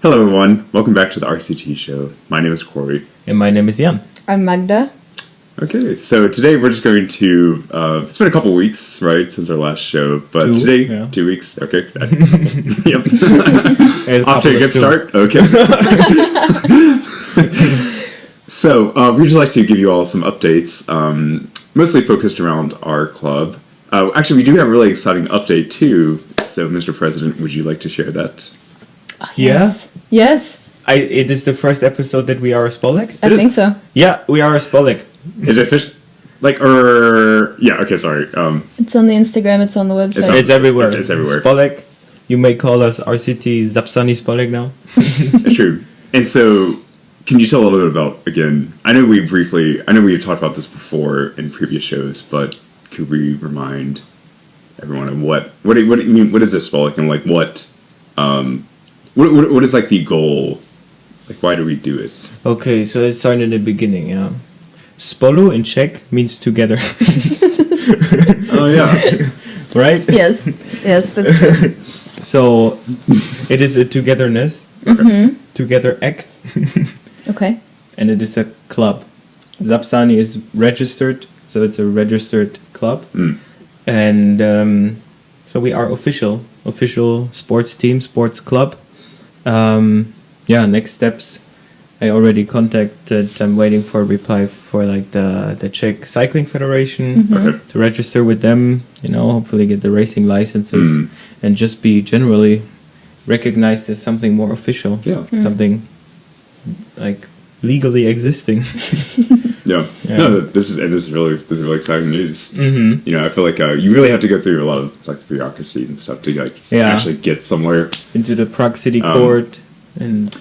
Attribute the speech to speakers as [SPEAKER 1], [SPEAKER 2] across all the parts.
[SPEAKER 1] Hello everyone, welcome back to the RCT Show. My name is Corey.
[SPEAKER 2] And my name is Jan.
[SPEAKER 3] I'm Magda.
[SPEAKER 1] Okay, so today we're just going to, it's been a couple weeks, right, since our last show, but today, 2 weeks, okay. Yep. Off to a good start? Okay. So, we'd just like to give you all some updates, mostly focused around our club. Actually, we do have a really exciting update too, so Mr. President, would you like to share that?
[SPEAKER 3] Yes. Yes.
[SPEAKER 2] It is the first episode that we are a Spolik?
[SPEAKER 3] I think so.
[SPEAKER 2] Yeah, we are a Spolik.
[SPEAKER 1] Is it official? Yeah, okay, sorry.
[SPEAKER 3] It's on the Instagram, it's on the website.
[SPEAKER 2] It's everywhere.
[SPEAKER 1] It's everywhere.
[SPEAKER 2] Spolik. You may call us RCT Zapsani Spolik now.
[SPEAKER 1] That's true. And so, can you tell a little bit about, again, I know we've talked about this before in previous shows, but could we remind everyone of what is this Spolik, and like what is like the goal? Like, why do we do it?
[SPEAKER 2] Okay, so let's start in the beginning, yeah. Spolu in Czech means together.
[SPEAKER 1] Oh, yeah.
[SPEAKER 2] Right?
[SPEAKER 3] Yes. Yes, that's true.
[SPEAKER 2] So, it is a togetherness.
[SPEAKER 3] Mm-hmm.
[SPEAKER 2] Together egg.
[SPEAKER 3] Okay.
[SPEAKER 2] And it is a club. Zapsani is registered, so it's a registered club.
[SPEAKER 1] Mm.
[SPEAKER 2] And so we are official sports team, sports club. Next steps. I already contacted. I'm waiting for a reply for like the Czech Cycling Federation to register with them. You know, hopefully get the racing licenses and just be generally recognized as something more official.
[SPEAKER 1] Yeah,
[SPEAKER 2] something like legally existing.
[SPEAKER 1] Yeah. No, this is really exciting news. Mm-hmm. You know, I feel like you really have to go through a lot of like bureaucracy and stuff to like actually get somewhere
[SPEAKER 2] into the Prague City Court and.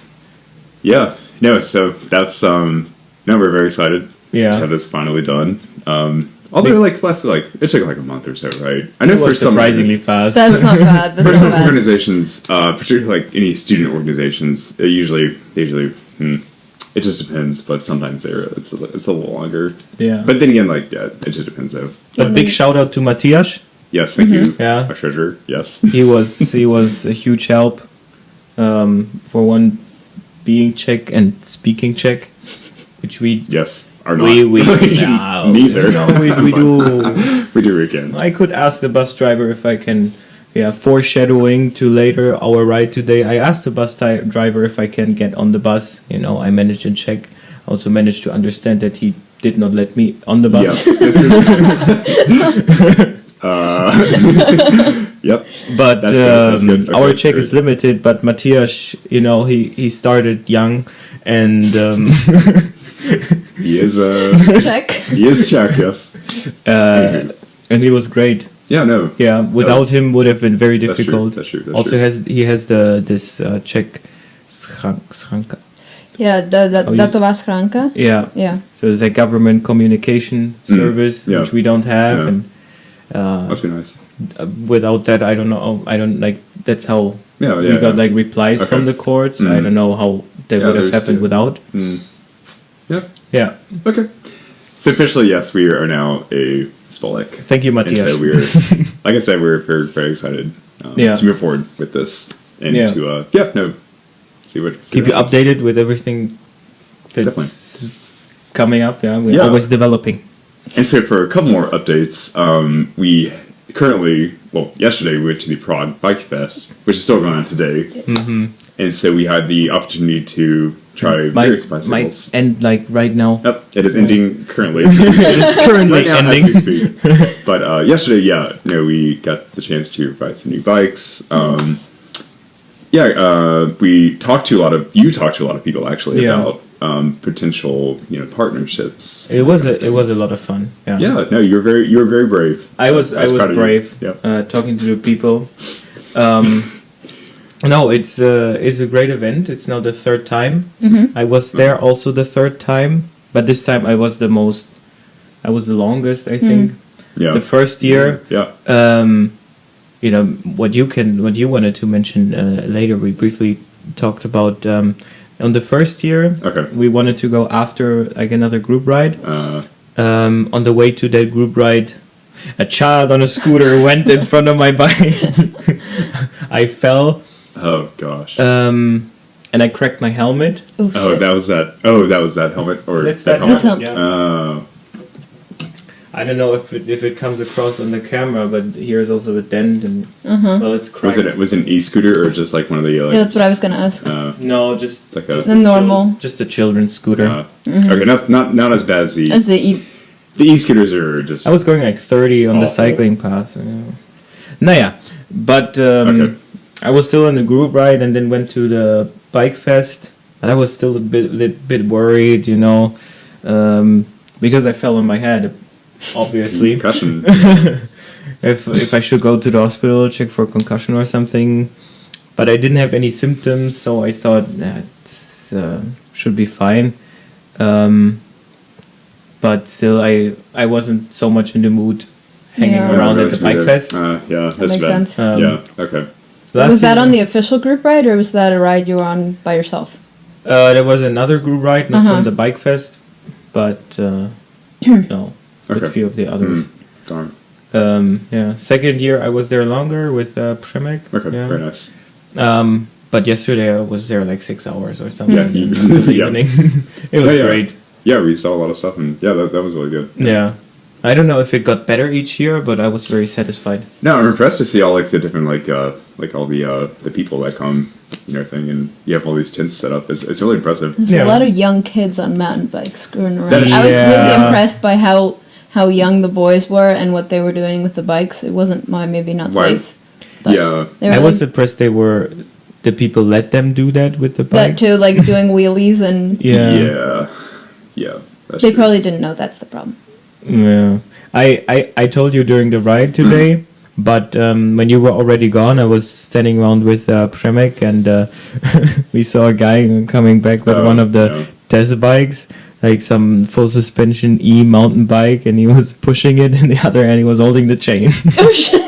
[SPEAKER 1] Yeah. No. So that's no, we're very excited.
[SPEAKER 2] Yeah.
[SPEAKER 1] To have this finally done. Although it took like a month or so, right? I know for some
[SPEAKER 2] surprisingly fast.
[SPEAKER 3] That's not bad. That's
[SPEAKER 1] for
[SPEAKER 3] not
[SPEAKER 1] some
[SPEAKER 3] bad.
[SPEAKER 1] organizations, particularly like any student organizations, they usually it just depends, but sometimes it's a little longer.
[SPEAKER 2] Yeah.
[SPEAKER 1] But then again, it just depends though.
[SPEAKER 2] A big shout out to Matthias.
[SPEAKER 1] Yes, thank you.
[SPEAKER 2] Yeah.
[SPEAKER 1] Our treasurer. Yes.
[SPEAKER 2] He was a huge help. For one, being Czech and speaking Czech, which we
[SPEAKER 1] are not.
[SPEAKER 2] We
[SPEAKER 1] neither.
[SPEAKER 2] No, we do.
[SPEAKER 1] We do again.
[SPEAKER 2] I could ask the bus driver if I can. Yeah, foreshadowing to later our ride today. I asked the bus driver if I can get on the bus. You know, I managed in Czech. Also managed to understand that he did not let me on the bus.
[SPEAKER 1] Yep.
[SPEAKER 2] But
[SPEAKER 1] that's good. Okay,
[SPEAKER 2] our Czech is limited. But Matthias, you know, he started young, and
[SPEAKER 1] he is
[SPEAKER 3] Czech.
[SPEAKER 1] He is Czech, yes.
[SPEAKER 2] And he was great.
[SPEAKER 1] Yeah, no.
[SPEAKER 2] Yeah, without him would have been very difficult.
[SPEAKER 1] That's true.
[SPEAKER 2] Also, he has this Czech schranka.
[SPEAKER 3] Yeah, datová schránka.
[SPEAKER 2] Yeah.
[SPEAKER 3] Yeah.
[SPEAKER 2] So it's a government communication service which we don't have, and
[SPEAKER 1] must be nice.
[SPEAKER 2] Without that, I don't know. I don't like. That's how we got like replies from the courts. I don't know how that would have happened without.
[SPEAKER 1] Yeah.
[SPEAKER 2] Yeah.
[SPEAKER 1] Okay. So officially, yes, we are now a Spolik.
[SPEAKER 2] Thank you, Matthias.
[SPEAKER 1] And so we're, like I said, we're very, very excited to move forward with this and to
[SPEAKER 2] keep you updated with everything that's coming up. Yeah, we're always developing.
[SPEAKER 1] And so for a couple more updates, we currently, yesterday we went to the Prague Bike Fest, which is still going on today.
[SPEAKER 3] Yes.
[SPEAKER 2] Mm-hmm.
[SPEAKER 1] And so we had the opportunity to try various bicycles.
[SPEAKER 2] Might end like right now.
[SPEAKER 1] Yep, it is ending currently.
[SPEAKER 2] It is currently
[SPEAKER 1] right now,
[SPEAKER 2] ending.
[SPEAKER 1] as we speak. But yesterday, we got the chance to ride some new bikes. We talked to a lot of people actually about potential partnerships.
[SPEAKER 2] It was a lot of fun. Yeah.
[SPEAKER 1] Yeah. No, you were very brave.
[SPEAKER 2] I was brave. Talking to the people. No, it's a great event. It's now the third time.
[SPEAKER 3] Mm-hmm.
[SPEAKER 2] I was there also the third time, but this time I was the longest, I think.
[SPEAKER 1] Yeah.
[SPEAKER 2] The first year.
[SPEAKER 1] Yeah.
[SPEAKER 2] You know what you wanted to mention later. We briefly talked about on the first year.
[SPEAKER 1] Okay.
[SPEAKER 2] We wanted to go after like another group ride. On the way to that group ride, a child on a scooter went in front of my bike. I fell.
[SPEAKER 1] Oh gosh.
[SPEAKER 2] and I cracked my helmet.
[SPEAKER 3] Oh,
[SPEAKER 1] Oh,
[SPEAKER 3] shit.
[SPEAKER 1] that was that. Oh, that was that helmet or
[SPEAKER 2] That's
[SPEAKER 1] that
[SPEAKER 2] that
[SPEAKER 3] This
[SPEAKER 1] helmet.
[SPEAKER 3] helmet.
[SPEAKER 2] Yeah. I don't know if it comes across on the camera, but here's also a dent, and well, it's cracked.
[SPEAKER 1] Was it an e-scooter or just like one of the like,
[SPEAKER 3] Yeah, that's what I was gonna ask.
[SPEAKER 2] No, just
[SPEAKER 1] like a
[SPEAKER 3] The normal.
[SPEAKER 2] just a children's scooter.
[SPEAKER 1] Okay, not as bad as the
[SPEAKER 3] As the
[SPEAKER 1] e-scooters are just.
[SPEAKER 2] I was going like 30 on the
[SPEAKER 1] Awful.
[SPEAKER 2] cycling path. Yeah. Naja, but
[SPEAKER 1] Okay.
[SPEAKER 2] I was still in the group ride, and then went to the bike fest, and I was still a bit worried, you know, because I fell on my head, obviously.
[SPEAKER 1] Concussion.
[SPEAKER 2] if I should go to the hospital, check for concussion or something, but I didn't have any symptoms, so I thought this should be fine. But still, I wasn't so much in the mood hanging
[SPEAKER 3] Yeah.
[SPEAKER 2] around at the bike fest.
[SPEAKER 1] Yeah, that's
[SPEAKER 3] makes
[SPEAKER 1] bad.
[SPEAKER 3] sense.
[SPEAKER 1] Yeah. Okay.
[SPEAKER 3] was that
[SPEAKER 2] year-
[SPEAKER 3] on the official group ride, or was that a ride you were on by yourself?
[SPEAKER 2] There was another group ride, not from the bike fest, but no, with
[SPEAKER 1] Okay.
[SPEAKER 2] a few of the others.
[SPEAKER 1] Darn.
[SPEAKER 2] Yeah, second year I was there longer with Przemek.
[SPEAKER 1] Okay.
[SPEAKER 2] Yeah.
[SPEAKER 1] Very nice.
[SPEAKER 2] But yesterday I was there like 6 hours or something.
[SPEAKER 1] Yeah.
[SPEAKER 2] Until the
[SPEAKER 1] Yeah.
[SPEAKER 2] evening. It was
[SPEAKER 1] Yeah.
[SPEAKER 2] great.
[SPEAKER 1] Yeah, we saw a lot of stuff, and yeah, that was really good.
[SPEAKER 2] Yeah. I don't know if it got better each year, but I was very satisfied.
[SPEAKER 1] No, I'm impressed to see all like the different like all the people that come, you know, thing, and you have all these tents set up. It's really impressive.
[SPEAKER 3] There's
[SPEAKER 2] Yeah.
[SPEAKER 3] a lot of young kids on mountain bikes screwing around.
[SPEAKER 1] That is-
[SPEAKER 3] I was really
[SPEAKER 2] Yeah.
[SPEAKER 3] impressed by how young the boys were and what they were doing with the bikes. It wasn't maybe not
[SPEAKER 1] Why-
[SPEAKER 3] safe. But
[SPEAKER 1] Yeah.
[SPEAKER 3] they were
[SPEAKER 2] I was
[SPEAKER 3] like,
[SPEAKER 2] impressed the people let them do that with the bikes.
[SPEAKER 3] that too, like doing wheelies, and
[SPEAKER 2] Yeah.
[SPEAKER 1] Yeah. Yeah. That's
[SPEAKER 3] they
[SPEAKER 1] true.
[SPEAKER 3] probably didn't know that's the problem.
[SPEAKER 2] Yeah. I told you during the ride today, but when you were already gone, I was standing around with Przemek, and we saw a guy coming back with
[SPEAKER 1] Oh,
[SPEAKER 2] one of the
[SPEAKER 1] yeah.
[SPEAKER 2] test bikes, like some full suspension mountain bike, and he was pushing it, and the other hand he was holding the chain.
[SPEAKER 3] Oh shit!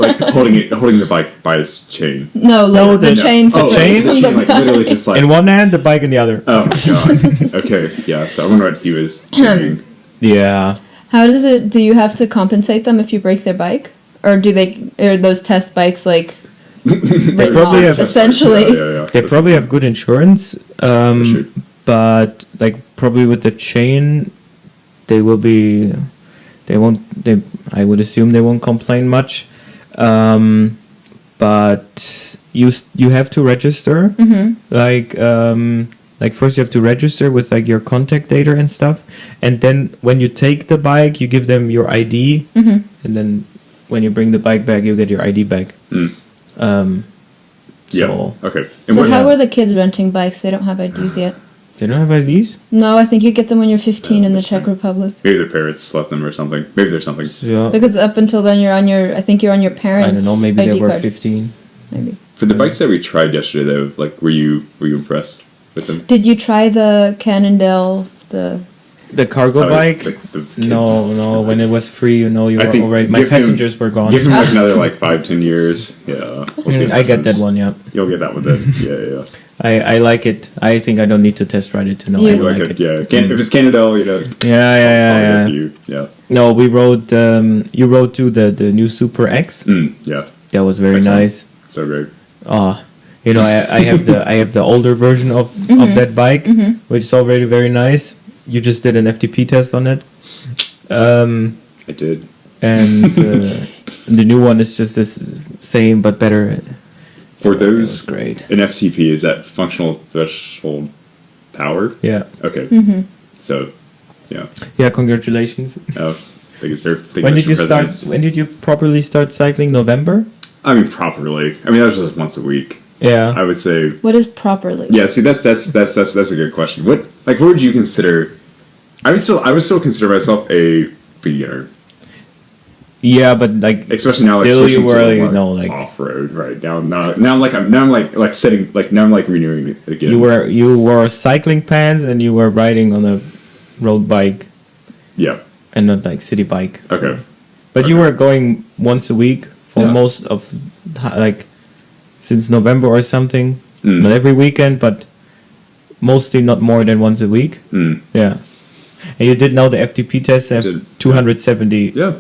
[SPEAKER 1] like holding the bike by its chain.
[SPEAKER 3] No, like
[SPEAKER 2] No,
[SPEAKER 3] the
[SPEAKER 2] the-
[SPEAKER 3] chain
[SPEAKER 1] Oh,
[SPEAKER 3] separated
[SPEAKER 2] chain?
[SPEAKER 1] the
[SPEAKER 3] from
[SPEAKER 1] chain,
[SPEAKER 3] the
[SPEAKER 1] like
[SPEAKER 3] bike.
[SPEAKER 1] literally just like.
[SPEAKER 2] In one hand, the bike in the other.
[SPEAKER 1] Oh my god. Okay. Yeah. So I wonder what he was doing.
[SPEAKER 2] Yeah.
[SPEAKER 3] How does it? Do you have to compensate them if you break their bike, or are those test bikes like written
[SPEAKER 2] probably
[SPEAKER 3] off,
[SPEAKER 2] have-
[SPEAKER 3] essentially?
[SPEAKER 1] Yeah.
[SPEAKER 2] They probably have good insurance,
[SPEAKER 1] sure.
[SPEAKER 2] but like probably with the chain, they will be. They won't. They. I would assume they won't complain much, but you have to register. Like first you have to register with like your contact data and stuff, and then when you take the bike, you give them your ID, and then when you bring the bike back, you get your ID back.
[SPEAKER 1] Yeah.
[SPEAKER 2] So
[SPEAKER 1] Okay.
[SPEAKER 3] So
[SPEAKER 1] what-
[SPEAKER 3] how are the kids renting bikes? They don't have IDs yet.
[SPEAKER 2] they don't have IDs.
[SPEAKER 3] No, I think you get them when you're 15 in the Czech Republic.
[SPEAKER 1] Maybe their parents left them or something. Maybe there's something.
[SPEAKER 2] Yeah.
[SPEAKER 3] Because up until then, I think you're on your parents'
[SPEAKER 2] I don't know. Maybe
[SPEAKER 3] ID
[SPEAKER 2] they were
[SPEAKER 3] card.
[SPEAKER 2] 15.
[SPEAKER 3] Maybe.
[SPEAKER 1] For the bikes that we tried yesterday, though, like, were you impressed with them?
[SPEAKER 3] Did you try the Cannondale?
[SPEAKER 2] The cargo
[SPEAKER 1] Oh,
[SPEAKER 2] bike?
[SPEAKER 1] like the kid-
[SPEAKER 2] No. When it was free, you
[SPEAKER 1] I
[SPEAKER 2] were
[SPEAKER 1] think
[SPEAKER 2] already. My
[SPEAKER 1] give him-
[SPEAKER 2] passengers were gone.
[SPEAKER 1] Give him like another like 5-10 years. Yeah. We'll see what
[SPEAKER 2] I get that
[SPEAKER 1] happens.
[SPEAKER 2] one. Yeah.
[SPEAKER 1] You'll get that one then. Yeah.
[SPEAKER 2] I like it. I think I don't need to test ride it to know
[SPEAKER 3] You
[SPEAKER 2] I
[SPEAKER 1] You
[SPEAKER 2] like
[SPEAKER 1] like
[SPEAKER 2] it.
[SPEAKER 1] it, yeah. If it's Cannondale, you know.
[SPEAKER 2] Yeah.
[SPEAKER 1] I'll give you- yeah.
[SPEAKER 2] No, we rode. You rode to the new Super X.
[SPEAKER 1] Yeah.
[SPEAKER 2] That was very
[SPEAKER 1] Excellent.
[SPEAKER 2] nice.
[SPEAKER 1] So great.
[SPEAKER 2] You know, I have the older version of that bike, which is already very nice. You just did an FTP test on it,
[SPEAKER 1] I did.
[SPEAKER 2] and the new one is just this same but better.
[SPEAKER 1] For
[SPEAKER 2] It was
[SPEAKER 1] those,
[SPEAKER 2] great.
[SPEAKER 1] an FTP, is that functional threshold power?
[SPEAKER 2] Yeah,
[SPEAKER 1] Okay. So, yeah.
[SPEAKER 2] yeah. Congratulations.
[SPEAKER 1] I guess they're thinking
[SPEAKER 2] When did
[SPEAKER 1] Mr.
[SPEAKER 2] you start?
[SPEAKER 1] President.
[SPEAKER 2] When did you properly start cycling? November.
[SPEAKER 1] I mean, properly. I mean, that was just once a week.
[SPEAKER 2] Yeah.
[SPEAKER 1] I would say.
[SPEAKER 3] What is properly?
[SPEAKER 1] Yeah. See, that's a good question. What would you consider? I would still consider myself a beginner,
[SPEAKER 2] Yeah, but like
[SPEAKER 1] especially now. Like,
[SPEAKER 2] still you
[SPEAKER 1] switching to,
[SPEAKER 2] were, you
[SPEAKER 1] like,
[SPEAKER 2] know, like
[SPEAKER 1] off road right now. Now I'm setting like now I'm like renewing it again.
[SPEAKER 2] you wore cycling pants and you were riding on a road bike
[SPEAKER 1] Yeah.
[SPEAKER 2] and not like city bike.
[SPEAKER 1] Okay.
[SPEAKER 2] But you were going once a week for
[SPEAKER 1] Yeah.
[SPEAKER 2] most of like since November or something.
[SPEAKER 1] Mm.
[SPEAKER 2] Not every weekend, but mostly not more than once a week.
[SPEAKER 1] Mm.
[SPEAKER 2] Yeah. And you did know the FTP test have
[SPEAKER 1] Did.
[SPEAKER 2] 270.
[SPEAKER 1] Yeah.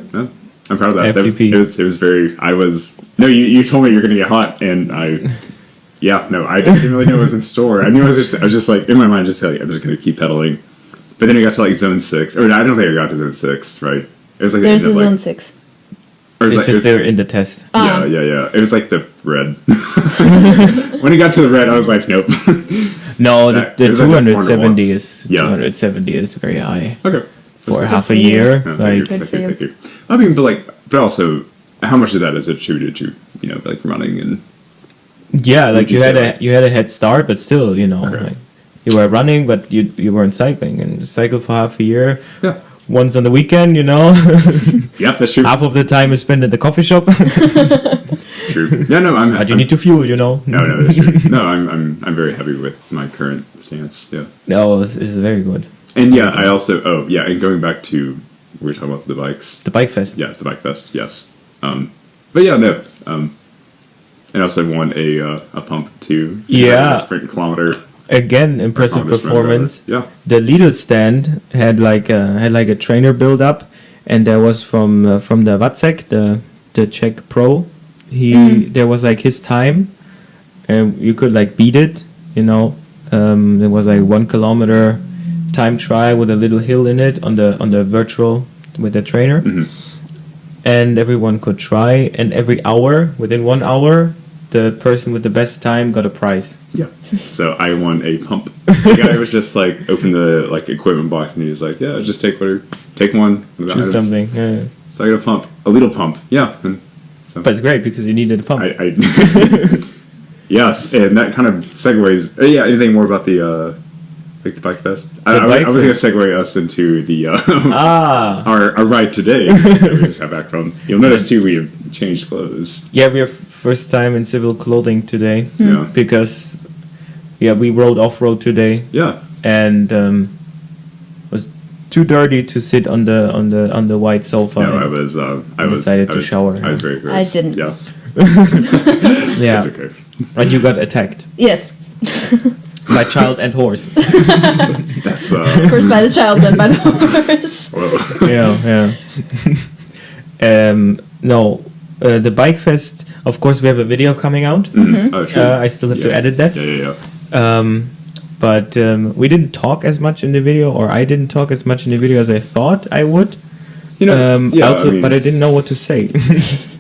[SPEAKER 1] I'm proud of that.
[SPEAKER 2] FTP.
[SPEAKER 1] It was very. I was. No, you told me you're gonna get hot, and I Yeah, no, I didn't really know it was in store. I knew I was just like, in my mind, just like, I'm just going to keep pedaling. But then I got to like zone 6. Or I don't think I got to zone 6, right? It was like
[SPEAKER 3] There's
[SPEAKER 1] the
[SPEAKER 3] a
[SPEAKER 1] end of,
[SPEAKER 3] zone
[SPEAKER 1] like,
[SPEAKER 3] 6.
[SPEAKER 1] or it was
[SPEAKER 2] It's
[SPEAKER 1] like,
[SPEAKER 2] just they're in the test.
[SPEAKER 1] yeah, yeah. It was like the red. When it got to the red, I was like, nope.
[SPEAKER 2] No,
[SPEAKER 1] Yeah,
[SPEAKER 2] the
[SPEAKER 1] it was like a
[SPEAKER 2] 270
[SPEAKER 1] corner
[SPEAKER 2] is
[SPEAKER 1] once. Yeah.
[SPEAKER 2] 270 is very high
[SPEAKER 1] Okay.
[SPEAKER 2] for
[SPEAKER 1] That's
[SPEAKER 2] half
[SPEAKER 3] for
[SPEAKER 2] a
[SPEAKER 3] you.
[SPEAKER 2] year.
[SPEAKER 1] No,
[SPEAKER 2] Like,
[SPEAKER 3] Good for you.
[SPEAKER 1] thank you. I mean, but also, how much of that is attributed to, like running and...
[SPEAKER 2] yeah, like
[SPEAKER 1] you
[SPEAKER 2] you had
[SPEAKER 1] say,
[SPEAKER 2] a head start, but still,
[SPEAKER 1] Okay.
[SPEAKER 2] like you were running, but you weren't cycling, and you cycled for half a year.
[SPEAKER 1] Yeah.
[SPEAKER 2] Once on the weekend,
[SPEAKER 1] Yep, that's true.
[SPEAKER 2] half of the time is spent in the coffee shop.
[SPEAKER 1] True. Yeah, no,
[SPEAKER 2] But you need to fuel,
[SPEAKER 1] No, that's true. No, I'm very happy with my current stance. Yeah.
[SPEAKER 2] No, it's very good.
[SPEAKER 1] And yeah, I also and going back to we were talking about the bikes.
[SPEAKER 2] The Bike Fest.
[SPEAKER 1] Yes, the bike fest. Yes. But yeah, no. And also won a pump too.
[SPEAKER 2] Yeah.
[SPEAKER 1] A sprint kilometer.
[SPEAKER 2] Again, impressive
[SPEAKER 1] accomplishment,
[SPEAKER 2] performance.
[SPEAKER 1] Yeah.
[SPEAKER 2] The Lidl stand had like a trainer build up, and there was from the Vacek, the Czech pro. There was like his time, and you could like beat it. There was like 1 kilometer time trial with a little hill in it on the virtual with the trainer, and everyone could try. And every hour, within 1 hour, the person with the best time got a prize.
[SPEAKER 1] Yeah. So I won a pump. The guy was just like opened the like equipment box and he was like, yeah, just take one.
[SPEAKER 2] Choose something. Yeah.
[SPEAKER 1] So I got a pump, a little pump. Yeah. And so
[SPEAKER 2] But it's great because you needed a pump.
[SPEAKER 1] I yes, and that kind of segues. Yeah, anything more about the like the bike fest? I was going to segue us into the our ride today that we just got back from. You'll notice too we have changed clothes.
[SPEAKER 2] Yeah, we are first time in civil clothing today
[SPEAKER 1] Yeah.
[SPEAKER 2] because we rode off road today
[SPEAKER 1] Yeah.
[SPEAKER 2] and was too dirty to sit on the white sofa.
[SPEAKER 1] No,
[SPEAKER 2] and
[SPEAKER 1] I
[SPEAKER 2] decided to shower.
[SPEAKER 1] I was very gross.
[SPEAKER 3] I didn't.
[SPEAKER 1] Yeah.
[SPEAKER 2] yeah,
[SPEAKER 1] That's okay.
[SPEAKER 2] and you got attacked
[SPEAKER 3] Yes.
[SPEAKER 2] by child and horse.
[SPEAKER 1] That's
[SPEAKER 3] First by the child, then by the horse.
[SPEAKER 1] whoa.
[SPEAKER 2] yeah. No, the Bike Fest. Of course, we have a video coming out.
[SPEAKER 1] Oh, sure.
[SPEAKER 2] I still have to edit that.
[SPEAKER 1] Yeah.
[SPEAKER 2] But we didn't talk as much in the video, or I didn't talk as much in the video as I thought I would. But I didn't know what to say.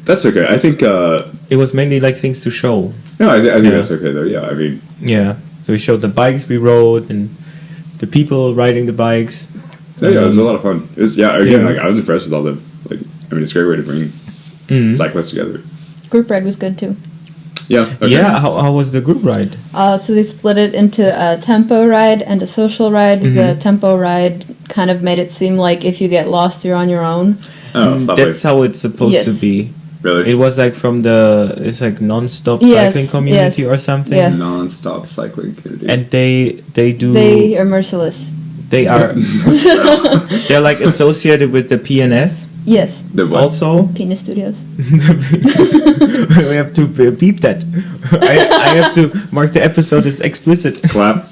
[SPEAKER 1] That's okay. I think.
[SPEAKER 2] It was mainly like things to show.
[SPEAKER 1] No, I think that's okay though. Yeah, I mean.
[SPEAKER 2] Yeah. So we showed the bikes we rode and the people riding the bikes.
[SPEAKER 1] Yeah, it was a lot of fun. It was, again,
[SPEAKER 2] Yeah.
[SPEAKER 1] like I was impressed with all the it's a great way to bring cyclists together.
[SPEAKER 3] Group ride was good too.
[SPEAKER 1] Yeah. Okay.
[SPEAKER 2] Yeah. How was the group ride?
[SPEAKER 3] So they split it into a tempo ride and a social ride. The tempo ride kind of made it seem like if you get lost, you're on your own.
[SPEAKER 1] Oh, lovely.
[SPEAKER 2] That's how it's supposed to be.
[SPEAKER 1] Really?
[SPEAKER 2] It was like it's like non-stop
[SPEAKER 3] Yes,
[SPEAKER 2] cycling community
[SPEAKER 3] yes,
[SPEAKER 2] or something.
[SPEAKER 3] yes.
[SPEAKER 1] Non-stop cycling community.
[SPEAKER 2] And they do.
[SPEAKER 3] They are merciless.
[SPEAKER 2] They are. They're like associated with the PNS.
[SPEAKER 3] Yes.
[SPEAKER 1] The what?
[SPEAKER 2] Also,
[SPEAKER 3] Penis Studios.
[SPEAKER 2] we have to beep that. I have to mark the episode as explicit.
[SPEAKER 1] Clap.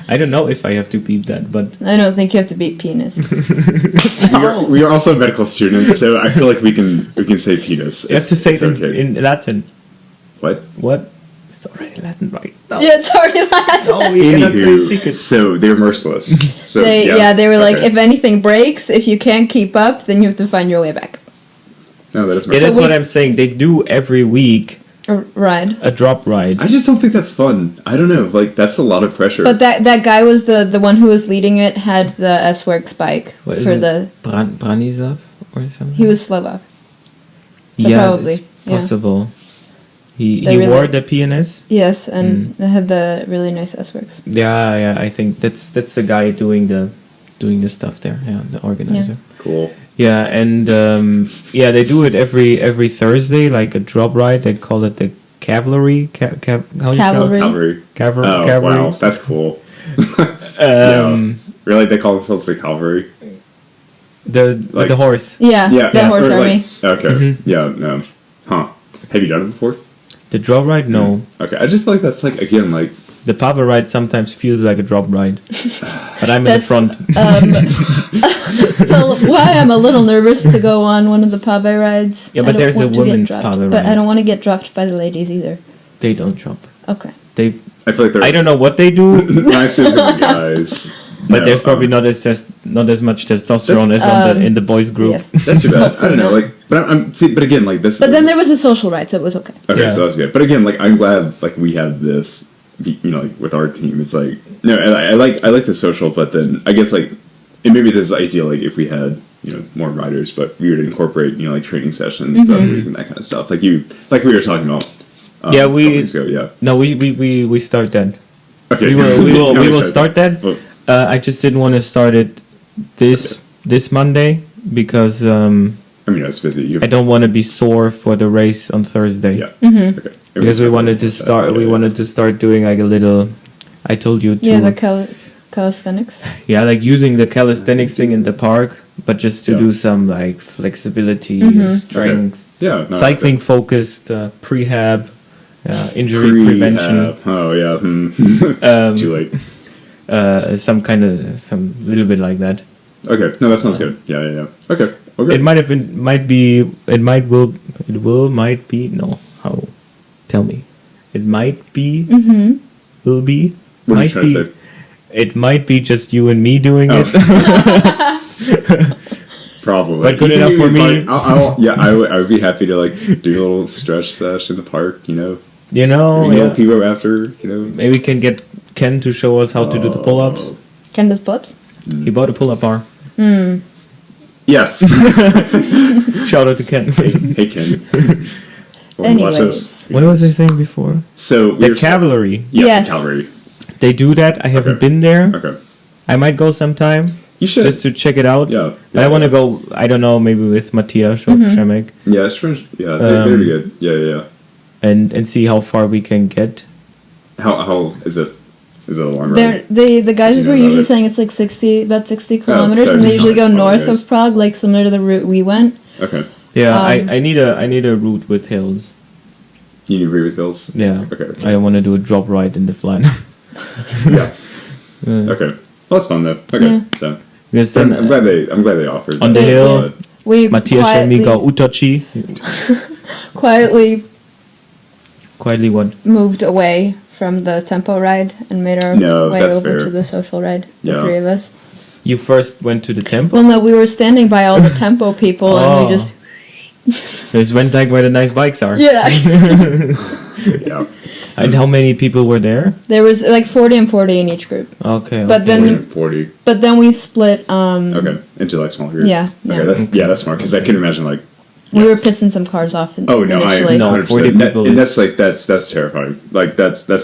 [SPEAKER 2] I don't know if I have to beep that, but
[SPEAKER 3] I don't think you have to beat penis.
[SPEAKER 1] We are also medical students, so I feel like we can say penis.
[SPEAKER 2] you have to say
[SPEAKER 1] It's
[SPEAKER 2] it
[SPEAKER 1] okay.
[SPEAKER 2] in Latin.
[SPEAKER 1] What?
[SPEAKER 2] What? It's already Latin, right? No.
[SPEAKER 3] Yeah, it's already that.
[SPEAKER 2] No, we cannot say
[SPEAKER 1] Anywho,
[SPEAKER 2] secrets.
[SPEAKER 1] so they're merciless. So
[SPEAKER 3] They were like,
[SPEAKER 1] okay.
[SPEAKER 3] if anything breaks, if you can't keep up, then you have to find your way back.
[SPEAKER 1] No, that is
[SPEAKER 2] Yeah,
[SPEAKER 1] merciless.
[SPEAKER 2] that's
[SPEAKER 3] we-
[SPEAKER 2] what I'm saying. They do every week
[SPEAKER 3] Ride.
[SPEAKER 2] a drop ride.
[SPEAKER 1] I just don't think that's fun. I don't know. Like that's a lot of pressure.
[SPEAKER 3] But that guy was the one who was leading it, had the S-Works bike
[SPEAKER 2] What is
[SPEAKER 3] for
[SPEAKER 2] it?
[SPEAKER 3] the...
[SPEAKER 2] Branislav or something?
[SPEAKER 3] He was Slovak. So
[SPEAKER 2] yeah,
[SPEAKER 3] probably,
[SPEAKER 2] it's
[SPEAKER 3] yeah.
[SPEAKER 2] possible. He
[SPEAKER 3] They really-
[SPEAKER 2] wore the PNS.
[SPEAKER 3] Yes, and it had the really nice S-Works.
[SPEAKER 2] Yeah. I think that's the guy doing the stuff there. Yeah, the organizer.
[SPEAKER 1] Cool.
[SPEAKER 2] Yeah, and they do it every Thursday, like a drop ride. They call it the cavalry. How do you pronounce it?
[SPEAKER 3] Cavalry.
[SPEAKER 1] Cavalry. Oh,
[SPEAKER 2] Cavalry.
[SPEAKER 1] wow. That's cool. Yeah. Really? They call themselves the cavalry?
[SPEAKER 2] With the horse.
[SPEAKER 3] Yeah, the horse
[SPEAKER 1] or
[SPEAKER 3] army.
[SPEAKER 1] Okay.
[SPEAKER 2] Mm-hmm.
[SPEAKER 1] Yeah, no. Huh. Have you done it before?
[SPEAKER 2] The drop ride? No.
[SPEAKER 1] Okay. I just feel like that's like, again, like,
[SPEAKER 2] The Pava ride sometimes feels like a drop ride, but I'm in the front.
[SPEAKER 3] So why I'm a little nervous to go on one of the Pave rides.
[SPEAKER 2] Yeah, but there's a women's Pave ride.
[SPEAKER 3] But I don't want to get dropped by the ladies either.
[SPEAKER 2] They don't drop.
[SPEAKER 3] Okay.
[SPEAKER 1] I feel like they're.
[SPEAKER 2] I don't know what they do.
[SPEAKER 1] Nicer than the guys.
[SPEAKER 2] But there's probably not as much testosterone as in the boys group.
[SPEAKER 3] Yes.
[SPEAKER 1] That's too bad. I don't know. Like, but but again, like this.
[SPEAKER 3] But then there was a social ride, so it was okay.
[SPEAKER 1] Okay,
[SPEAKER 2] Yeah.
[SPEAKER 1] so that's good. But again, like I'm glad like we had this. Like with our team, it's like no, I like the social, but then I guess like and maybe this is ideal like if we had more riders, but we would incorporate like training sessions, and that kind of stuff. Like we were talking about.
[SPEAKER 2] Yeah,
[SPEAKER 1] a couple weeks ago, yeah.
[SPEAKER 2] No, we start that.
[SPEAKER 1] Okay,
[SPEAKER 2] We will start that.
[SPEAKER 1] Well,
[SPEAKER 2] I just didn't want to start it this Monday because
[SPEAKER 1] it's busy.
[SPEAKER 2] I don't want to be sore for the race on Thursday.
[SPEAKER 1] Yeah. Okay.
[SPEAKER 2] Because we wanted to start. We wanted to start doing like a little. I told you to.
[SPEAKER 3] Yeah, the calisthenics.
[SPEAKER 2] Yeah, like using the calisthenics thing in the park, but just to do some like flexibility, strength, cycling focused, prehab, injury prevention.
[SPEAKER 1] Oh yeah. Too late.
[SPEAKER 2] Some little bit like that.
[SPEAKER 1] Okay, no, that sounds good. Yeah. Okay.
[SPEAKER 2] It might be. No, how? Tell me. It might be. Will be.
[SPEAKER 1] What are you
[SPEAKER 2] might
[SPEAKER 1] trying
[SPEAKER 2] be.
[SPEAKER 1] to say?
[SPEAKER 2] It might be just you and me doing it.
[SPEAKER 1] Probably.
[SPEAKER 2] But good enough for me.
[SPEAKER 1] I would be happy to like do a little stretch sesh in the park. People after.
[SPEAKER 2] Maybe we can get Ken to show us how to do the pull-ups.
[SPEAKER 3] Ken does pull-ups?
[SPEAKER 2] He bought a pull-up bar.
[SPEAKER 1] Yes.
[SPEAKER 2] Shout out to Ken.
[SPEAKER 1] Hey Ken.
[SPEAKER 3] Anyways.
[SPEAKER 2] What was I saying before?
[SPEAKER 1] So
[SPEAKER 2] the cavalry.
[SPEAKER 3] Yes.
[SPEAKER 1] The cavalry.
[SPEAKER 2] They do that. I haven't been there.
[SPEAKER 1] Okay.
[SPEAKER 2] I might go sometime.
[SPEAKER 1] You should.
[SPEAKER 2] Just to check it out.
[SPEAKER 1] Yeah.
[SPEAKER 2] But I want to go, I don't know, maybe with Matthias or Shemek.
[SPEAKER 1] Yeah, it's French. Yeah, they're pretty good. Yeah.
[SPEAKER 2] And see how far we can get.
[SPEAKER 1] How is it? Is it a long ride?
[SPEAKER 3] The guys were usually saying it's like about 60 kilometers, and they usually go north of Prague, like similar to the route we went.
[SPEAKER 1] Okay.
[SPEAKER 2] Yeah, I need a route with hills.
[SPEAKER 1] You need route with hills?
[SPEAKER 2] Yeah.
[SPEAKER 1] Okay.
[SPEAKER 2] I don't want to do a drop ride in the flat.
[SPEAKER 1] Yeah. Okay. Well, that's fun though. Okay.
[SPEAKER 3] Yeah.
[SPEAKER 1] So.
[SPEAKER 2] Because
[SPEAKER 1] I'm
[SPEAKER 2] then,
[SPEAKER 1] glad they offered.
[SPEAKER 2] On the hill,
[SPEAKER 3] we
[SPEAKER 2] Matthias and me go Utochi. Quietly what?
[SPEAKER 3] Moved away from the tempo ride and made our way over to the social ride. The three of us.
[SPEAKER 2] You first went to the tempo?
[SPEAKER 3] Well, no, we were standing by all the tempo people, and we just.
[SPEAKER 2] Just went like where the nice bikes are.
[SPEAKER 3] Yeah.
[SPEAKER 1] Yeah.
[SPEAKER 2] And how many people were there?
[SPEAKER 3] There was like 40 and 40 in each group.
[SPEAKER 2] Okay.
[SPEAKER 3] But then
[SPEAKER 1] 40.
[SPEAKER 3] But then we split.
[SPEAKER 1] Okay, into like smaller groups.
[SPEAKER 3] Yeah.
[SPEAKER 1] Okay, that's smart because I can imagine like.
[SPEAKER 3] We were pissing some cars off. Initially.
[SPEAKER 2] No, 40 people.
[SPEAKER 1] And that's like that's terrifying. Like that's like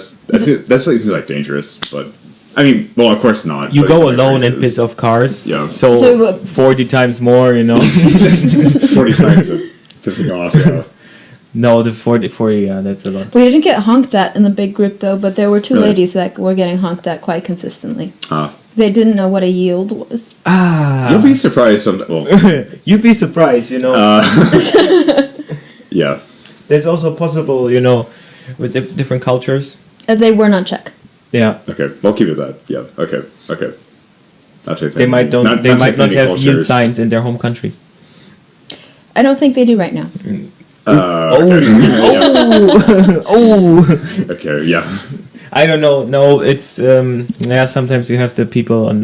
[SPEAKER 1] dangerous. But I mean, well, of course not.
[SPEAKER 2] You go alone and piss off cars.
[SPEAKER 1] Yeah.
[SPEAKER 2] So 40 times more,
[SPEAKER 1] 40 times of pissing off. Yeah.
[SPEAKER 2] No, the 40, yeah, that's a lot.
[SPEAKER 3] We didn't get honked at in the big group though, but there were two ladies that were getting honked at quite consistently. They didn't know what a yield was.
[SPEAKER 1] You'll be surprised sometimes. Well,
[SPEAKER 2] you'd be surprised,
[SPEAKER 1] Yeah.
[SPEAKER 2] There's also possible, with different cultures.
[SPEAKER 3] They were not Czech.
[SPEAKER 2] Yeah.
[SPEAKER 1] Okay, we'll keep it that. Yeah. Okay.
[SPEAKER 2] They might not have yield signs in their home country.
[SPEAKER 3] I don't think they do right now.
[SPEAKER 1] Okay, yeah.
[SPEAKER 2] I don't know. No, it's sometimes you have the people on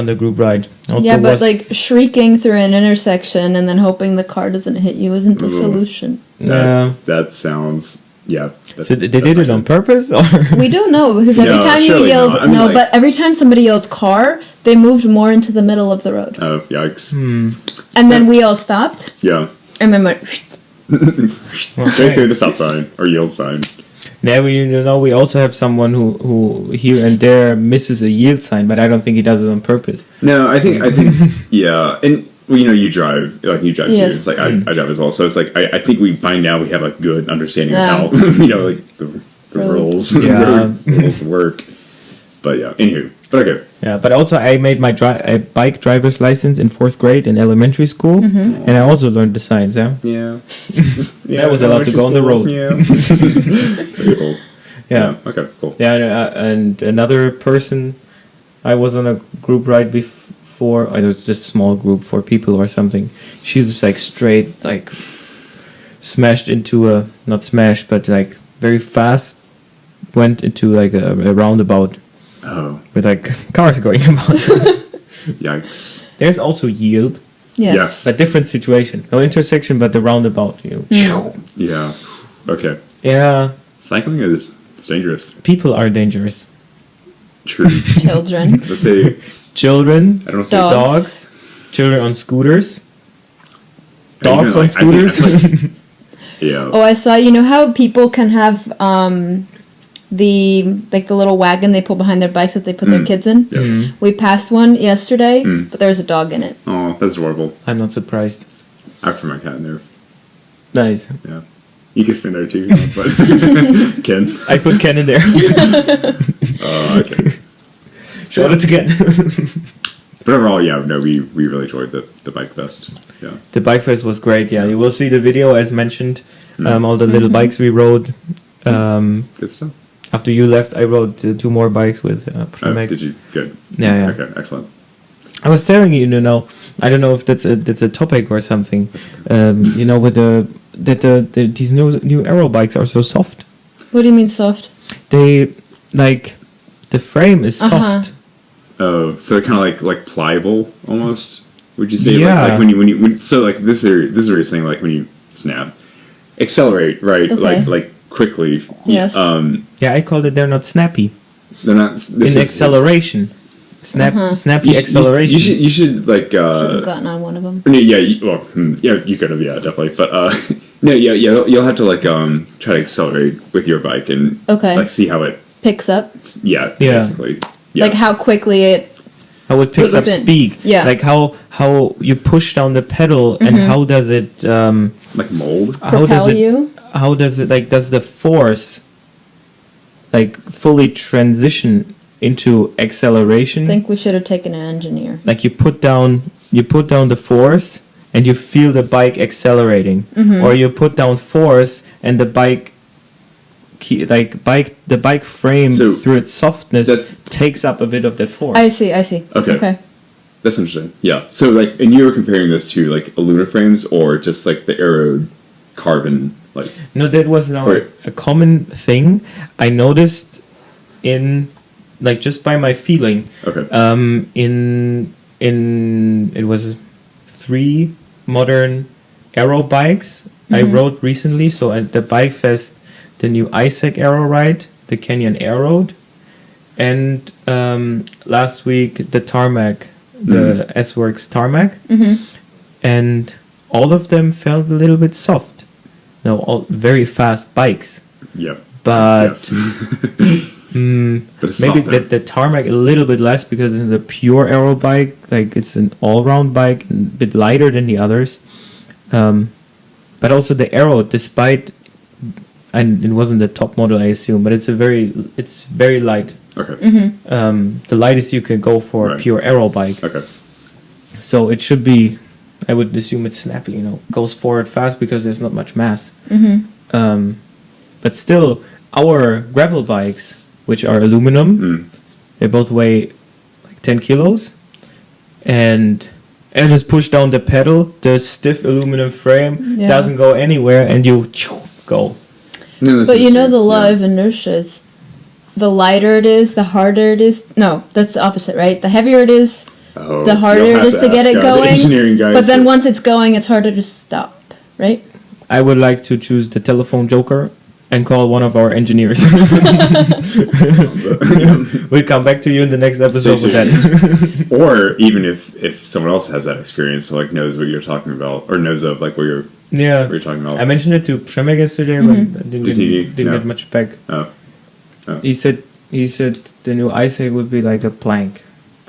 [SPEAKER 2] the group ride. Also
[SPEAKER 3] but like shrieking through an intersection and then hoping the car doesn't hit you isn't the solution.
[SPEAKER 1] That sounds. Yeah.
[SPEAKER 2] So they did it on purpose, or
[SPEAKER 3] we don't know because every time you yelled but every time somebody yelled car, they moved more into the middle of the road.
[SPEAKER 1] Oh, yikes!
[SPEAKER 3] And then we all stopped.
[SPEAKER 1] Yeah.
[SPEAKER 3] And then went
[SPEAKER 1] straight through the stop sign or yield sign.
[SPEAKER 2] Yeah, we also have someone who here and there misses a yield sign, but I don't think he does it on purpose.
[SPEAKER 1] No, I think yeah, and you drive too. It's like I drive as well, so it's like I think by now we have a good understanding of how like the rules rules work. But yeah, anywho, but okay.
[SPEAKER 2] Yeah, but also I made my bike driver's license in 4th grade in elementary school, and I also learned the signs. Yeah.
[SPEAKER 1] Yeah.
[SPEAKER 2] I was allowed to go on the road.
[SPEAKER 1] Yeah. Very cool.
[SPEAKER 2] Yeah.
[SPEAKER 1] Okay. Cool.
[SPEAKER 2] Yeah, and another person, I was on a group ride before. It was just a small group, 4 people or something. She's just like straight, like smashed into a, not smashed, but like very fast went into like a roundabout
[SPEAKER 1] Oh.
[SPEAKER 2] with like cars going about.
[SPEAKER 1] Yikes.
[SPEAKER 2] There's also yield,
[SPEAKER 3] Yes.
[SPEAKER 2] a different situation. No intersection, but the roundabout. You know.
[SPEAKER 1] Yeah. Okay.
[SPEAKER 2] Yeah,
[SPEAKER 1] Cycling is it's dangerous.
[SPEAKER 2] people are dangerous.
[SPEAKER 1] True.
[SPEAKER 3] Children.
[SPEAKER 1] Let's say
[SPEAKER 2] Children,
[SPEAKER 1] I don't say
[SPEAKER 3] Dogs.
[SPEAKER 2] dogs, children on scooters,
[SPEAKER 1] Even,
[SPEAKER 2] dogs on
[SPEAKER 1] like, I think
[SPEAKER 2] scooters.
[SPEAKER 1] that's, like, yeah.
[SPEAKER 3] Oh, I saw. You know how people can have the little wagon they pull behind their bikes that they put their kids in.
[SPEAKER 1] Yes.
[SPEAKER 2] Mm.
[SPEAKER 3] We passed one yesterday, but there was a dog in it.
[SPEAKER 1] Oh, that's adorable.
[SPEAKER 2] I'm not surprised.
[SPEAKER 1] I prefer my cat in there.
[SPEAKER 2] Nice.
[SPEAKER 1] Yeah. You could fit in there too, you know, but Ken.
[SPEAKER 2] I put Ken in there.
[SPEAKER 1] Okay.
[SPEAKER 2] Shout out to Ken.
[SPEAKER 1] But overall, yeah, no, we really enjoyed the Bike Fest. Yeah.
[SPEAKER 2] The bike fest was great. Yeah, you will see the video as mentioned. All the little bikes we rode.
[SPEAKER 1] Good stuff.
[SPEAKER 2] After you left, I rode 2 more bikes with
[SPEAKER 1] Oh,
[SPEAKER 2] Przemek.
[SPEAKER 1] did you? Good.
[SPEAKER 2] Yeah.
[SPEAKER 1] Okay, excellent.
[SPEAKER 2] I was telling you, you know, I don't know if that's a topic or something. You know, with these new Aero bikes are so soft.
[SPEAKER 3] What do you mean soft?
[SPEAKER 2] They like the frame is soft.
[SPEAKER 1] Oh, so they're kind of like pliable almost. Would you say?
[SPEAKER 2] Yeah.
[SPEAKER 1] Like when so like this is what you're saying, like when you snap, accelerate, right?
[SPEAKER 3] Okay.
[SPEAKER 1] Like quickly.
[SPEAKER 3] Yes.
[SPEAKER 2] Yeah, I called it. They're not snappy
[SPEAKER 1] They're not
[SPEAKER 2] in acceleration. Snappy acceleration.
[SPEAKER 1] You should like.
[SPEAKER 3] Should have gotten on one of them.
[SPEAKER 1] Yeah. You could have. Yeah, definitely. But no. Yeah. You'll have to like try to accelerate with your bike and
[SPEAKER 3] Okay.
[SPEAKER 1] like see how it.
[SPEAKER 3] Picks up.
[SPEAKER 1] Yeah.
[SPEAKER 2] Yeah.
[SPEAKER 1] Basically. Yeah.
[SPEAKER 3] Like how quickly it.
[SPEAKER 2] How it picks up
[SPEAKER 3] Listen,
[SPEAKER 2] speed.
[SPEAKER 3] yeah.
[SPEAKER 2] Like how you push down the pedal and how does it
[SPEAKER 1] like mold.
[SPEAKER 2] how does
[SPEAKER 3] Propel
[SPEAKER 2] it
[SPEAKER 3] you?
[SPEAKER 2] how does it like does the force like fully transition into acceleration?
[SPEAKER 3] I think we should have taken an engineer.
[SPEAKER 2] Like you put down the force and you feel the bike accelerating, or you put down force and the bike the bike frame
[SPEAKER 1] So,
[SPEAKER 2] through its softness
[SPEAKER 1] that's-
[SPEAKER 2] takes up a bit of that force.
[SPEAKER 3] I see.
[SPEAKER 1] Okay. That's interesting. Yeah. So like, and you were comparing this to like aluminum frames or just like the Aero carbon, like.
[SPEAKER 2] No, that was now
[SPEAKER 1] Right.
[SPEAKER 2] a common thing I noticed in like just by my feeling.
[SPEAKER 1] Okay.
[SPEAKER 2] In it was 3 modern Aero bikes I rode recently. So at the Bike Fest, the new ISEC Aero ride, the Canyon Aero, and last week the Tarmac, the S-Works Tarmac, and all of them felt a little bit soft. No, all very fast bikes,
[SPEAKER 1] Yeah.
[SPEAKER 2] but.
[SPEAKER 1] Yes. But it's
[SPEAKER 2] Maybe
[SPEAKER 1] softer.
[SPEAKER 2] the Tarmac a little bit less because it's a pure Aero bike, like it's an all-round bike, a bit lighter than the others. But also the Aero, despite, and it wasn't the top model, I assume, but it's very light.
[SPEAKER 1] Okay.
[SPEAKER 2] The lightest you can go for a
[SPEAKER 1] Right.
[SPEAKER 2] pure Aero bike.
[SPEAKER 1] Okay.
[SPEAKER 2] So it should be, I would assume it's snappy, you know, goes forward fast because there's not much mass. But still, our gravel bikes, which are aluminum, they both weigh like 10 kilos. And I just push down the pedal, the stiff aluminum frame
[SPEAKER 3] Yeah.
[SPEAKER 2] doesn't go anywhere, and you go.
[SPEAKER 1] No, that's
[SPEAKER 3] But you know
[SPEAKER 1] interesting.
[SPEAKER 3] the law
[SPEAKER 1] Yeah.
[SPEAKER 3] of inertia is the lighter it is, the harder it is. No, that's the opposite, right? The heavier it is,
[SPEAKER 1] Oh,
[SPEAKER 3] the harder
[SPEAKER 1] you'll
[SPEAKER 3] it
[SPEAKER 1] have
[SPEAKER 3] is to get
[SPEAKER 1] ask,
[SPEAKER 3] it
[SPEAKER 1] the
[SPEAKER 3] going.
[SPEAKER 1] engineering guys
[SPEAKER 3] But then
[SPEAKER 1] that-
[SPEAKER 3] once it's going, it's harder to stop, right?
[SPEAKER 2] I would like to choose the telephone joker and call one of our engineers. We'll come back to you in the next episode with that.
[SPEAKER 1] Or even if someone else has that experience, so like knows what you're talking about, or knows of like what you're talking about.
[SPEAKER 2] I mentioned it to Przemek yesterday, but I didn't,
[SPEAKER 1] Did he?
[SPEAKER 2] didn't
[SPEAKER 1] No.
[SPEAKER 2] get much back.
[SPEAKER 1] Oh.
[SPEAKER 2] He said the new ISEC would be like a plank.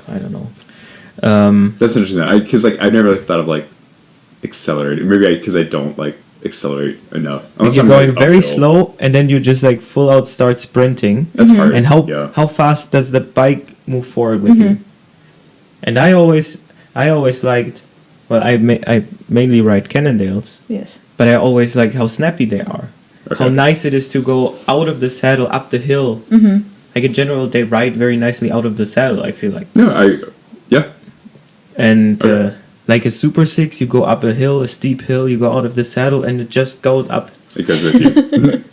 [SPEAKER 2] I don't know.
[SPEAKER 1] That's interesting. Because like I've never thought of like accelerating. Maybe because I don't like accelerate enough.
[SPEAKER 2] Like
[SPEAKER 1] Unless
[SPEAKER 2] you're
[SPEAKER 1] I'm,
[SPEAKER 2] going
[SPEAKER 1] like,
[SPEAKER 2] very
[SPEAKER 1] uphill.
[SPEAKER 2] slow, and then you just like full out start sprinting.
[SPEAKER 1] That's hard.
[SPEAKER 2] And
[SPEAKER 1] yeah.
[SPEAKER 2] how fast does the bike move forward with you? And I always liked. Well, I mainly ride Cannondales,
[SPEAKER 3] Yes.
[SPEAKER 2] but I always like how snappy they are. how nice it is to go out of the saddle up the hill. Like in general, they ride very nicely out of the saddle, I feel like.
[SPEAKER 1] No, yeah.
[SPEAKER 2] And like a Super 6, you go up a hill, a steep hill, you go out of the saddle, and it just goes up.
[SPEAKER 1] It goes with you.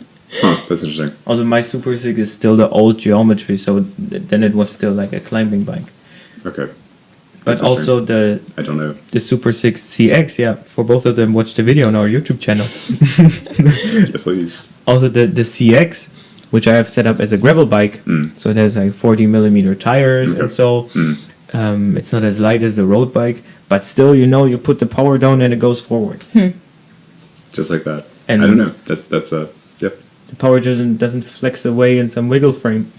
[SPEAKER 1] Huh, that's interesting.
[SPEAKER 2] Also, my Super 6 is still the old geometry, so then it was still like a climbing bike.
[SPEAKER 1] Okay.
[SPEAKER 2] But also the
[SPEAKER 1] I don't know.
[SPEAKER 2] the Super 6 CX, yeah, for both of them, watch the video on our YouTube channel.
[SPEAKER 1] Yeah, please.
[SPEAKER 2] Also the CX, which I have set up as a gravel bike, so it has like 40mm tires, and so it's not as light as the road bike, but still, you put the power down and it goes forward.
[SPEAKER 1] Just like that.
[SPEAKER 2] And
[SPEAKER 1] I don't know. That's yep.
[SPEAKER 2] the power doesn't flex away in some wiggle frame.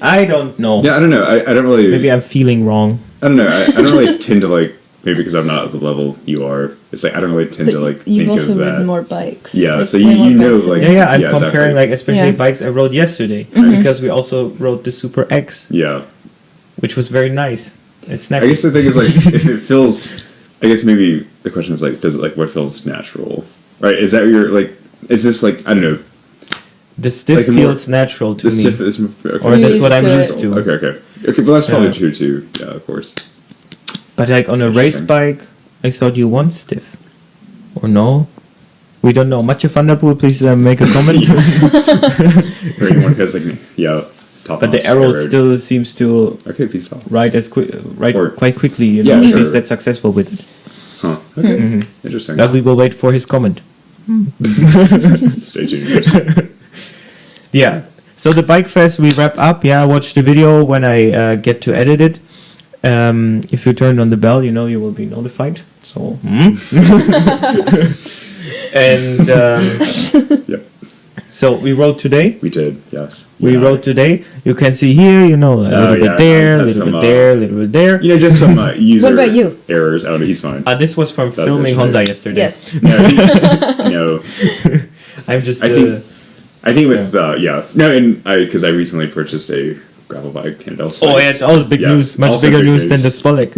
[SPEAKER 2] I don't know.
[SPEAKER 1] Yeah, I don't know. I don't really.
[SPEAKER 2] Maybe I'm feeling wrong.
[SPEAKER 1] I don't know. I don't really tend to like. Maybe because I'm not at the level you are. It's like I don't really tend to like
[SPEAKER 3] You've
[SPEAKER 1] think
[SPEAKER 3] also
[SPEAKER 1] of that.
[SPEAKER 3] ridden more bikes.
[SPEAKER 1] Yeah,
[SPEAKER 3] Like,
[SPEAKER 1] so
[SPEAKER 3] way more
[SPEAKER 1] you know
[SPEAKER 3] bikes than
[SPEAKER 1] like
[SPEAKER 3] me.
[SPEAKER 2] Yeah, I'm
[SPEAKER 1] yeah,
[SPEAKER 2] comparing
[SPEAKER 1] exactly.
[SPEAKER 2] like especially
[SPEAKER 3] Yeah.
[SPEAKER 2] bikes I rode yesterday because we also rode the Super X,
[SPEAKER 1] Yeah.
[SPEAKER 2] which was very nice. It's
[SPEAKER 1] I
[SPEAKER 2] snappy.
[SPEAKER 1] guess the thing is like if it feels. I guess maybe the question is like, does it like what feels natural, right? Is that your like? Is this like I don't know?
[SPEAKER 2] The stiff
[SPEAKER 1] like a more-
[SPEAKER 2] feels natural to
[SPEAKER 1] The
[SPEAKER 2] me.
[SPEAKER 1] stiff is okay.
[SPEAKER 2] Or that's what
[SPEAKER 3] Used
[SPEAKER 2] I'm
[SPEAKER 3] to
[SPEAKER 2] used
[SPEAKER 3] it.
[SPEAKER 2] to.
[SPEAKER 1] Okay. Well, that's probably
[SPEAKER 2] Yeah.
[SPEAKER 1] true too. Yeah, of course.
[SPEAKER 2] But like on a race
[SPEAKER 1] Interesting.
[SPEAKER 2] bike, I thought you want stiff. Or no? We don't know. Mathieu van der Poel, please make a comment.
[SPEAKER 1] Or anyone who has like top.
[SPEAKER 2] But the Aero still seems to
[SPEAKER 1] Okay, peace out.
[SPEAKER 2] ride
[SPEAKER 1] Or-
[SPEAKER 2] quite quickly.
[SPEAKER 1] Yeah,
[SPEAKER 2] if
[SPEAKER 1] sure.
[SPEAKER 2] he's that successful with it.
[SPEAKER 1] Huh. Okay. Interesting.
[SPEAKER 2] But we will wait for his comment.
[SPEAKER 1] Stay tuned.
[SPEAKER 2] Yeah. So the Bike Fest, we wrap up. Yeah, watch the video when I get to edit it. If you turn on the bell, you will be notified. So, and
[SPEAKER 1] Yep,
[SPEAKER 2] so we rode today.
[SPEAKER 1] we did. Yes,
[SPEAKER 2] We
[SPEAKER 1] Yeah.
[SPEAKER 2] rode today. You can see here, a little
[SPEAKER 1] yeah,
[SPEAKER 2] bit there, a
[SPEAKER 1] nice.
[SPEAKER 2] little
[SPEAKER 1] Had
[SPEAKER 2] bit
[SPEAKER 1] some,
[SPEAKER 2] there, a little bit there.
[SPEAKER 1] Just some user
[SPEAKER 3] What about you?
[SPEAKER 1] errors. Oh, no, he's fine.
[SPEAKER 2] This was from
[SPEAKER 1] That's
[SPEAKER 2] filming
[SPEAKER 1] actually-
[SPEAKER 2] Honza yesterday.
[SPEAKER 3] Yes.
[SPEAKER 1] No,
[SPEAKER 2] I'm just.
[SPEAKER 1] I think with no, and because I recently purchased a gravel bike and also.
[SPEAKER 2] Oh, yeah, it's all big
[SPEAKER 1] Yes,
[SPEAKER 2] news. Much
[SPEAKER 1] also
[SPEAKER 2] bigger
[SPEAKER 1] big
[SPEAKER 2] news than the
[SPEAKER 1] news.
[SPEAKER 2] Spolek.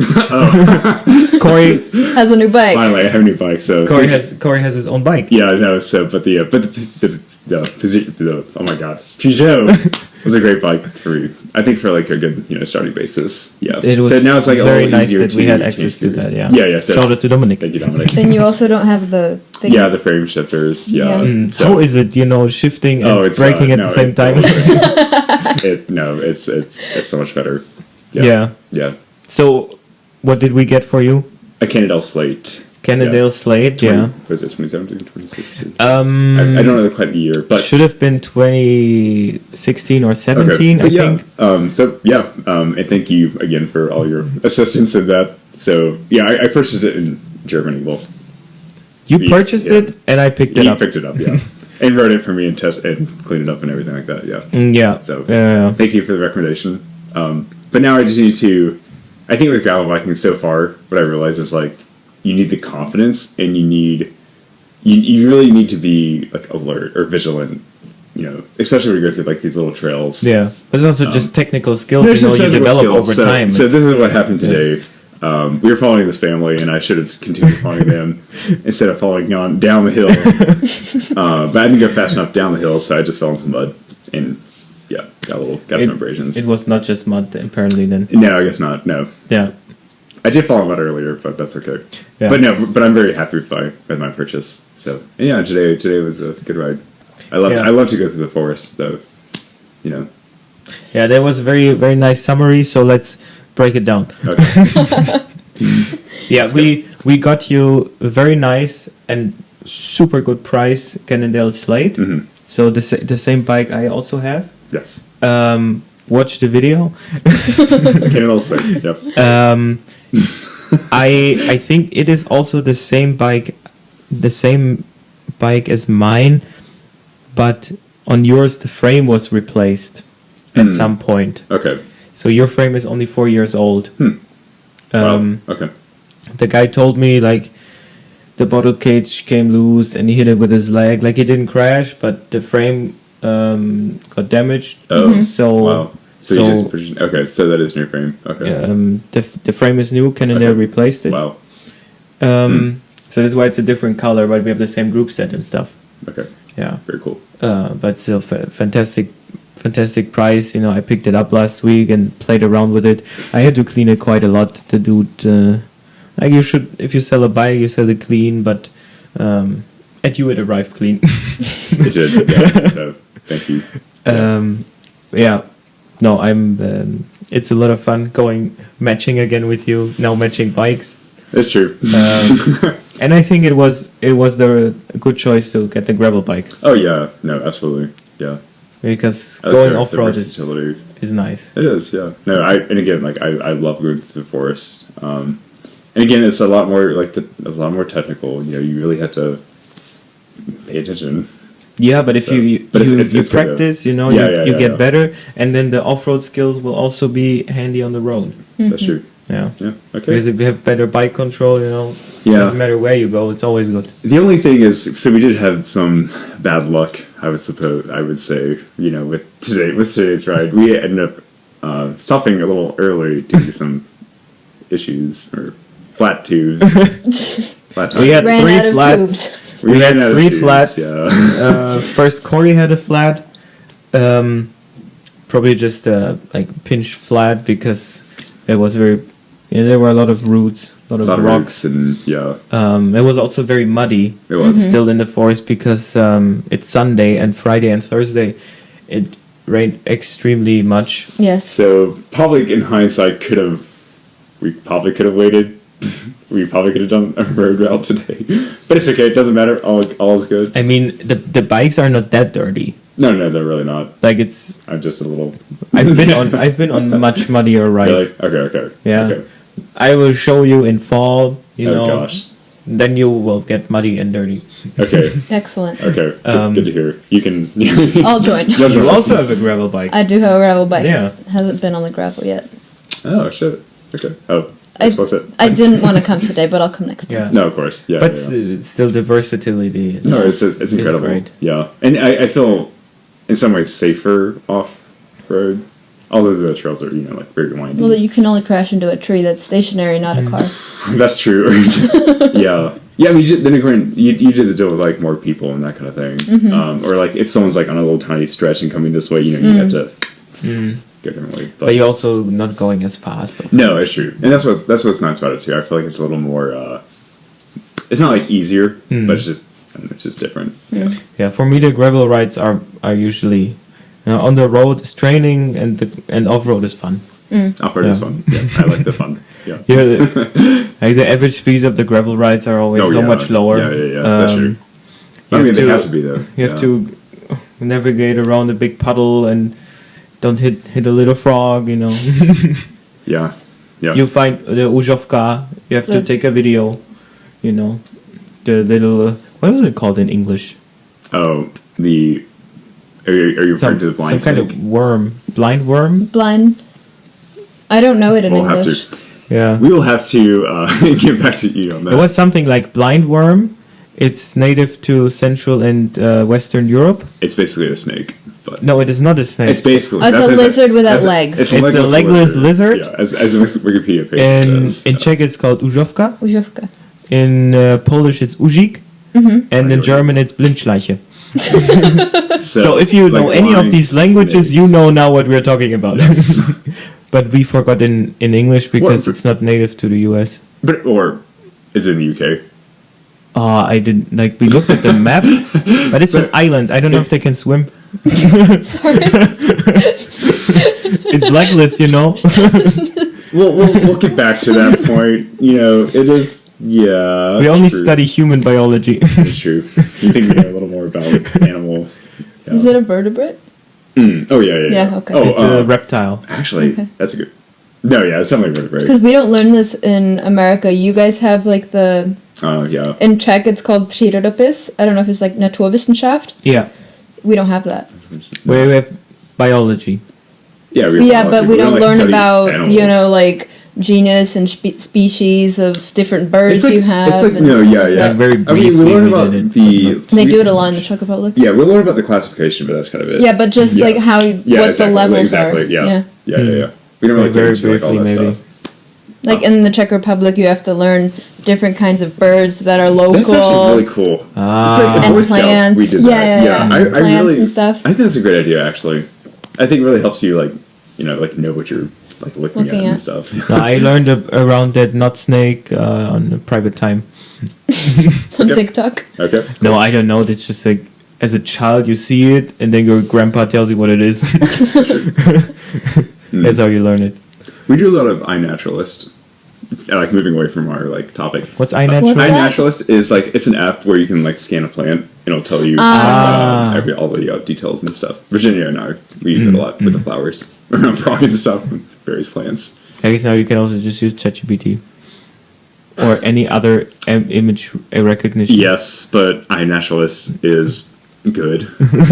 [SPEAKER 2] Corey
[SPEAKER 3] Has a new bike.
[SPEAKER 1] Finally, I have a new bike. So
[SPEAKER 2] Corey has his own bike.
[SPEAKER 1] Yeah, no. So, but the oh my god, Peugeot was a great bike I think for like a good starting basis. Yeah,
[SPEAKER 2] It was
[SPEAKER 1] so now it's like a
[SPEAKER 2] very
[SPEAKER 1] little
[SPEAKER 2] nice
[SPEAKER 1] easier
[SPEAKER 2] that we
[SPEAKER 1] to
[SPEAKER 2] had
[SPEAKER 1] change
[SPEAKER 2] access to
[SPEAKER 1] gears.
[SPEAKER 2] that. Yeah.
[SPEAKER 1] Yeah. So
[SPEAKER 2] Shout out to Dominic.
[SPEAKER 1] thank you, Dominic.
[SPEAKER 3] Then you also don't have the thing.
[SPEAKER 1] Yeah, the frame shifters. Yeah.
[SPEAKER 3] Yeah.
[SPEAKER 1] So-
[SPEAKER 2] How is it? Shifting and
[SPEAKER 1] it's
[SPEAKER 2] braking at
[SPEAKER 1] no,
[SPEAKER 2] the same
[SPEAKER 1] it-
[SPEAKER 2] time.
[SPEAKER 1] It's so much better.
[SPEAKER 2] Yeah. So, what did we get for you?
[SPEAKER 1] A Cannondale Slate.
[SPEAKER 2] Cannondale Slate. Yeah.
[SPEAKER 1] Was it 2017, 2016? I
[SPEAKER 2] Um.
[SPEAKER 1] don't know quite the year, but
[SPEAKER 2] should have been 2016 or 17, I
[SPEAKER 1] But
[SPEAKER 2] think.
[SPEAKER 1] And thank you again for all your assistance in that. So yeah, I purchased it in Germany. Well,
[SPEAKER 2] You
[SPEAKER 1] Yeah,
[SPEAKER 2] purchased
[SPEAKER 1] yeah.
[SPEAKER 2] it, and I picked it
[SPEAKER 1] he
[SPEAKER 2] up.
[SPEAKER 1] picked it up, yeah, and wrote it for me and cleaned it up and everything like that. Yeah.
[SPEAKER 2] Yeah.
[SPEAKER 1] So
[SPEAKER 2] Yeah.
[SPEAKER 1] thank you for the recommendation. But now I just need to. I think with gravel biking so far, what I realize is like you need the confidence, and you really need to be like alert or vigilant. Especially when you go through like these little trails.
[SPEAKER 2] Yeah. But it's also just technical skills.
[SPEAKER 1] There's
[SPEAKER 2] You
[SPEAKER 1] just technical
[SPEAKER 2] develop
[SPEAKER 1] skills.
[SPEAKER 2] over time.
[SPEAKER 1] So
[SPEAKER 2] It's-
[SPEAKER 1] this is what happened today. We were following this family, and I should have continued following them instead of following on down the hill. But I didn't go fast enough down the hill, so I just fell in some mud and got some abrasions.
[SPEAKER 2] It was not just mud, apparently. Then.
[SPEAKER 1] No, I guess not. No,
[SPEAKER 2] Yeah.
[SPEAKER 1] I did fall in mud earlier, but that's okay.
[SPEAKER 2] Yeah.
[SPEAKER 1] But I'm very happy with my purchase. So and yeah, today was a good ride.
[SPEAKER 2] Yeah.
[SPEAKER 1] I love to go through the forest, though.
[SPEAKER 2] Yeah. That was a very very nice summary. So let's break it down.
[SPEAKER 1] Okay.
[SPEAKER 2] Yeah, we got you a very nice and super good price Cannondale Slate.
[SPEAKER 1] Mhm.
[SPEAKER 2] So the same bike I also have.
[SPEAKER 1] Yes.
[SPEAKER 2] Watch the video.
[SPEAKER 1] Cannondale Slate. Yep.
[SPEAKER 2] I think it is also the same bike as mine, but on yours the frame was replaced at some point.
[SPEAKER 1] Okay.
[SPEAKER 2] So your frame is only 4 years old.
[SPEAKER 1] Wow. Okay.
[SPEAKER 2] The guy told me like the bottle cage came loose and he hit it with his leg. Like it didn't crash, but the frame got damaged.
[SPEAKER 1] Oh.
[SPEAKER 2] So
[SPEAKER 1] Wow. So you just purchased, okay, so that is new frame. Okay.
[SPEAKER 2] the frame is new. Cannondale
[SPEAKER 1] Okay.
[SPEAKER 2] replaced it.
[SPEAKER 1] Wow.
[SPEAKER 2] So that's why it's a different color, but we have the same group set and stuff.
[SPEAKER 1] Okay.
[SPEAKER 2] Yeah.
[SPEAKER 1] Very cool.
[SPEAKER 2] But still, fantastic price. You know, I picked it up last week and played around with it. I had to clean it quite a lot. The dude, like you should, if you sell a bike, you sell it clean. But at you, it arrived clean.
[SPEAKER 1] It did. Yeah. So, thank you.
[SPEAKER 2] Yeah. No, it's a lot of fun going matching again with you. Now matching bikes.
[SPEAKER 1] It's true.
[SPEAKER 2] And I think it was the good choice to get the gravel bike.
[SPEAKER 1] Oh yeah, no, absolutely, yeah.
[SPEAKER 2] Because
[SPEAKER 1] I
[SPEAKER 2] going
[SPEAKER 1] like
[SPEAKER 2] off
[SPEAKER 1] the
[SPEAKER 2] road
[SPEAKER 1] versatility.
[SPEAKER 2] is nice.
[SPEAKER 1] It is, yeah. No, and again, like I love going through the forest. And again, it's a lot more technical. You know, you really have to pay attention.
[SPEAKER 2] Yeah, but if
[SPEAKER 1] So,
[SPEAKER 2] you
[SPEAKER 1] but it's
[SPEAKER 2] practice, you know, you get better, and then the off-road skills will also be handy on the road.
[SPEAKER 1] That's true.
[SPEAKER 2] Yeah.
[SPEAKER 1] Yeah. Okay.
[SPEAKER 2] Because if you have better bike control, you know,
[SPEAKER 1] Yeah.
[SPEAKER 2] doesn't matter where you go, it's always good.
[SPEAKER 1] The only thing is, so we did have some bad luck. I would say, you know, with today's ride, we ended up stopping a little early due to some issues or flat tubes. Flat
[SPEAKER 2] We had
[SPEAKER 3] Ran out
[SPEAKER 2] three
[SPEAKER 3] of
[SPEAKER 2] flats.
[SPEAKER 3] tubes.
[SPEAKER 2] We had
[SPEAKER 1] ran out of
[SPEAKER 2] three
[SPEAKER 1] tubes,
[SPEAKER 2] flats.
[SPEAKER 1] Yeah.
[SPEAKER 2] First, Corey had a flat. Probably just a pinch flat because it was there were a lot of roots, a lot of rocks.
[SPEAKER 1] And yeah,
[SPEAKER 2] It was also very muddy.
[SPEAKER 1] it was.
[SPEAKER 2] Still in the forest because it's Sunday and Friday and Thursday. It rained extremely much.
[SPEAKER 3] Yes.
[SPEAKER 1] So probably in hindsight, we probably could have waited. We probably could have done a road route today, but it's okay. It doesn't matter. All is good.
[SPEAKER 2] I mean, the bikes are not that dirty.
[SPEAKER 1] No, they're really not.
[SPEAKER 2] Like it's.
[SPEAKER 1] I'm just a little.
[SPEAKER 2] I've been on much muddier rides.
[SPEAKER 1] Really? Okay.
[SPEAKER 2] Yeah.
[SPEAKER 1] Okay.
[SPEAKER 2] I will show you in fall. You
[SPEAKER 1] Oh
[SPEAKER 2] know.
[SPEAKER 1] gosh.
[SPEAKER 2] Then you will get muddy and dirty.
[SPEAKER 1] Okay.
[SPEAKER 3] Excellent.
[SPEAKER 1] Okay. Good to hear. You can.
[SPEAKER 3] I'll join.
[SPEAKER 2] You also have a gravel bike.
[SPEAKER 3] I do have a gravel bike.
[SPEAKER 2] Yeah.
[SPEAKER 3] It hasn't been on the gravel yet.
[SPEAKER 1] Oh shit. Okay. Oh. That's it.
[SPEAKER 3] I didn't want to come today, but I'll come next time.
[SPEAKER 2] Yeah.
[SPEAKER 1] No, of course. Yeah.
[SPEAKER 2] But
[SPEAKER 1] yeah.
[SPEAKER 2] Still, the versatility is.
[SPEAKER 1] No, it's incredible.
[SPEAKER 2] great.
[SPEAKER 1] Yeah, and I feel in some ways safer off road, although the trails are like very windy.
[SPEAKER 3] Well, you can only crash into a tree that's stationary, not a car.
[SPEAKER 1] That's true. Or yeah. I mean, then again, you did the deal with like more people and that kind of thing, or like if someone's like on a little tiny stretch and coming this way, you have to go differently.
[SPEAKER 2] But you're also not going as fast.
[SPEAKER 1] No, it's true, and that's what's nice about it too. I feel like it's a little more. It's not like easier, but it's just different.
[SPEAKER 2] Yeah, for me the gravel rides are usually on the road is training and off road is fun.
[SPEAKER 1] Off road is fun. Yeah, I like the fun. Yeah.
[SPEAKER 2] Like the average speeds of the gravel rides are always much lower.
[SPEAKER 1] Yeah. That's true. I mean, they have to be though.
[SPEAKER 2] You have to navigate around a big puddle and don't hit a little frog. You know.
[SPEAKER 1] Yeah.
[SPEAKER 2] You find the Uzhovka. You have to take a video. You know, the little what was it called in English?
[SPEAKER 1] Oh, are you referring to the blind
[SPEAKER 2] some
[SPEAKER 1] snake?
[SPEAKER 2] kind of worm, blind worm.
[SPEAKER 3] Blind. I don't know it in
[SPEAKER 1] We'll have
[SPEAKER 3] English.
[SPEAKER 1] to.
[SPEAKER 2] Yeah.
[SPEAKER 1] We will have to get back to you on that.
[SPEAKER 2] It was something like blind worm. It's native to Central and Western Europe.
[SPEAKER 1] It's basically a snake. But
[SPEAKER 2] No, it is not a snake.
[SPEAKER 1] it's basically.
[SPEAKER 3] Oh, it's a lizard without legs.
[SPEAKER 2] It's a legless lizard.
[SPEAKER 1] Yeah, as the Wikipedia page says.
[SPEAKER 2] In Czech, it's called Uzhovka.
[SPEAKER 3] Uzhovka.
[SPEAKER 2] In Polish, it's Uzik. And in German, it's Blindschleiche. So if you know any of these languages,
[SPEAKER 1] snake.
[SPEAKER 2] you know now what we're talking about. But we forgot in English because it's not native to the US.
[SPEAKER 1] Or is it in the UK?
[SPEAKER 2] I didn't we looked at the map, but it's an island. I don't know if they can swim.
[SPEAKER 3] Sorry.
[SPEAKER 2] It's legless, you know.
[SPEAKER 1] We'll get back to that point. It is. Yeah.
[SPEAKER 2] We only
[SPEAKER 1] true.
[SPEAKER 2] study human biology.
[SPEAKER 1] It's true. You think we know a little more about animal. Yeah.
[SPEAKER 3] Is it a vertebrate?
[SPEAKER 1] Oh yeah.
[SPEAKER 3] Yeah, okay.
[SPEAKER 1] Oh,
[SPEAKER 2] It's a reptile.
[SPEAKER 1] Actually,
[SPEAKER 3] Okay.
[SPEAKER 1] that's a good. No, yeah, it's definitely vertebrate.
[SPEAKER 3] Because we don't learn this in America. You guys have the
[SPEAKER 1] Yeah.
[SPEAKER 3] in Czech it's called přírodopis. I don't know if it's like Naturwissenschaft.
[SPEAKER 2] Yeah,
[SPEAKER 3] We don't have that.
[SPEAKER 2] we have biology.
[SPEAKER 1] Yeah, we
[SPEAKER 3] But we don't learn
[SPEAKER 1] study
[SPEAKER 3] about
[SPEAKER 1] animals.
[SPEAKER 3] like genus and species of different birds you have.
[SPEAKER 1] It's like
[SPEAKER 3] and
[SPEAKER 2] Like very
[SPEAKER 1] we
[SPEAKER 2] briefly
[SPEAKER 1] learn
[SPEAKER 2] we
[SPEAKER 1] about
[SPEAKER 2] did it.
[SPEAKER 3] They do it a lot in the Czech Republic.
[SPEAKER 1] Yeah, we learn about the classification, but that's kind of it.
[SPEAKER 3] Yeah, but just
[SPEAKER 1] Yeah.
[SPEAKER 3] like how what the levels are.
[SPEAKER 1] Yeah. Yeah. We don't really
[SPEAKER 2] Very
[SPEAKER 1] get into like all
[SPEAKER 2] briefly,
[SPEAKER 1] that
[SPEAKER 2] maybe.
[SPEAKER 1] stuff.
[SPEAKER 3] Like in the Czech Republic, you have to learn different kinds of birds that are
[SPEAKER 1] That's actually
[SPEAKER 3] local.
[SPEAKER 1] really cool.
[SPEAKER 2] Ah.
[SPEAKER 1] It's like in
[SPEAKER 3] And
[SPEAKER 1] Boy Scouts,
[SPEAKER 3] plants.
[SPEAKER 1] we did
[SPEAKER 3] Yeah,
[SPEAKER 1] that. I
[SPEAKER 3] plants
[SPEAKER 1] really,
[SPEAKER 3] and stuff.
[SPEAKER 1] I think that's a great idea, actually. I think it really helps you, like, you know, like know what you're like looking at and stuff.
[SPEAKER 2] No, I learned around that nut snake on a private time.
[SPEAKER 3] On
[SPEAKER 1] Yep.
[SPEAKER 3] TikTok.
[SPEAKER 1] Okay.
[SPEAKER 2] No, I don't know. It's just like as a child you see it, and then your grandpa tells you what it is. That's how you learn it.
[SPEAKER 1] We do a lot of iNaturalist. Like moving away from our like topic.
[SPEAKER 2] What's iNaturalist?
[SPEAKER 3] that?
[SPEAKER 1] iNaturalist is like it's an app where you can like scan a plant and it'll tell you all the details and stuff. Virginia and I we use it a lot with the flowers around Prague and stuff with various plants.
[SPEAKER 2] I guess now you can also just use ChatGPT or any other image recognition.
[SPEAKER 1] Yes, but iNaturalist is good.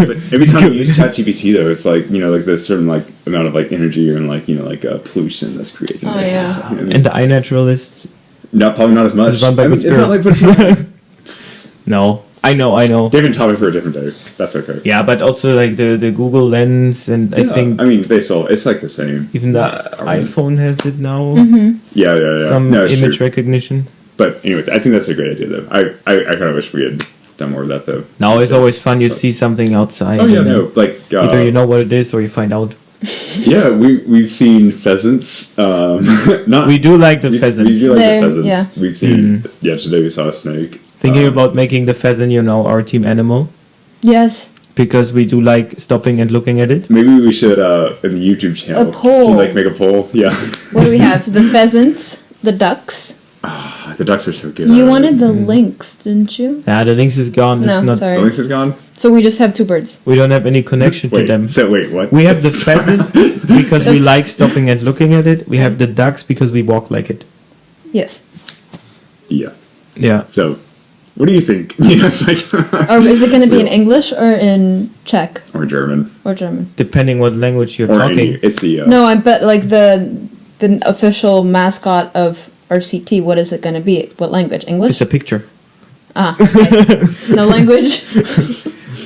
[SPEAKER 1] But every time you use ChatGPT though, it's like you know like there's certain like amount of like energy and like you know like pollution that's created.
[SPEAKER 3] Oh,
[SPEAKER 1] there and
[SPEAKER 3] yeah.
[SPEAKER 1] stuff, you know what I mean?
[SPEAKER 2] And the iNaturalist.
[SPEAKER 1] Probably not as much.
[SPEAKER 2] It's run by
[SPEAKER 1] I mean,
[SPEAKER 2] good
[SPEAKER 1] it's not like
[SPEAKER 2] spirit. No, I know.
[SPEAKER 1] different topic for a different day. That's okay.
[SPEAKER 2] Yeah, but also like the Google Lens, and I
[SPEAKER 1] Yeah,
[SPEAKER 2] think
[SPEAKER 1] I mean they still it's like the same.
[SPEAKER 2] even the iPhone has it now.
[SPEAKER 1] Yeah.
[SPEAKER 2] Some
[SPEAKER 1] No, it's
[SPEAKER 2] image
[SPEAKER 1] true.
[SPEAKER 2] recognition.
[SPEAKER 1] But anyways, I think that's a great idea though. I kind of wish we had done more of that though.
[SPEAKER 2] Now it's always fun. You see something outside.
[SPEAKER 1] Oh yeah,
[SPEAKER 2] and then
[SPEAKER 1] no, like
[SPEAKER 2] either you know what it is or you find out.
[SPEAKER 1] yeah, we've seen pheasants. Not
[SPEAKER 2] We do like the
[SPEAKER 1] we
[SPEAKER 2] pheasants.
[SPEAKER 1] do like
[SPEAKER 3] They're-
[SPEAKER 1] the pheasants.
[SPEAKER 3] yeah.
[SPEAKER 1] We've seen today we saw a snake.
[SPEAKER 2] Thinking about making the pheasant, our team animal,
[SPEAKER 3] Yes.
[SPEAKER 2] because we do like stopping and looking at it.
[SPEAKER 1] Maybe we should in the YouTube channel.
[SPEAKER 3] A poll.
[SPEAKER 1] Can you, like make a poll. Yeah.
[SPEAKER 3] What do we have? The pheasants, the ducks.
[SPEAKER 1] The ducks are so good.
[SPEAKER 3] You wanted the lynx, didn't you?
[SPEAKER 2] The lynx is gone.
[SPEAKER 3] No,
[SPEAKER 2] it's not.
[SPEAKER 1] The
[SPEAKER 3] sorry.
[SPEAKER 1] lynx is gone.
[SPEAKER 3] So we just have two birds.
[SPEAKER 2] We don't have any connection to
[SPEAKER 1] Wait.
[SPEAKER 2] them.
[SPEAKER 1] So wait, what?
[SPEAKER 2] We have the pheasant because we like stopping and looking at it. We have the ducks because we walk like it.
[SPEAKER 3] Yes.
[SPEAKER 1] Yeah.
[SPEAKER 2] Yeah.
[SPEAKER 1] So, what do you think? Yeah, it's like
[SPEAKER 3] Or is it going to be in English or in Czech
[SPEAKER 1] or German
[SPEAKER 3] or German?
[SPEAKER 2] Depending what language you're
[SPEAKER 1] or
[SPEAKER 2] talking.
[SPEAKER 1] any. It's the
[SPEAKER 3] No, I bet like the official mascot of RCT. What is it going to be? What language? English?
[SPEAKER 2] It's a picture.
[SPEAKER 3] Okay. No language.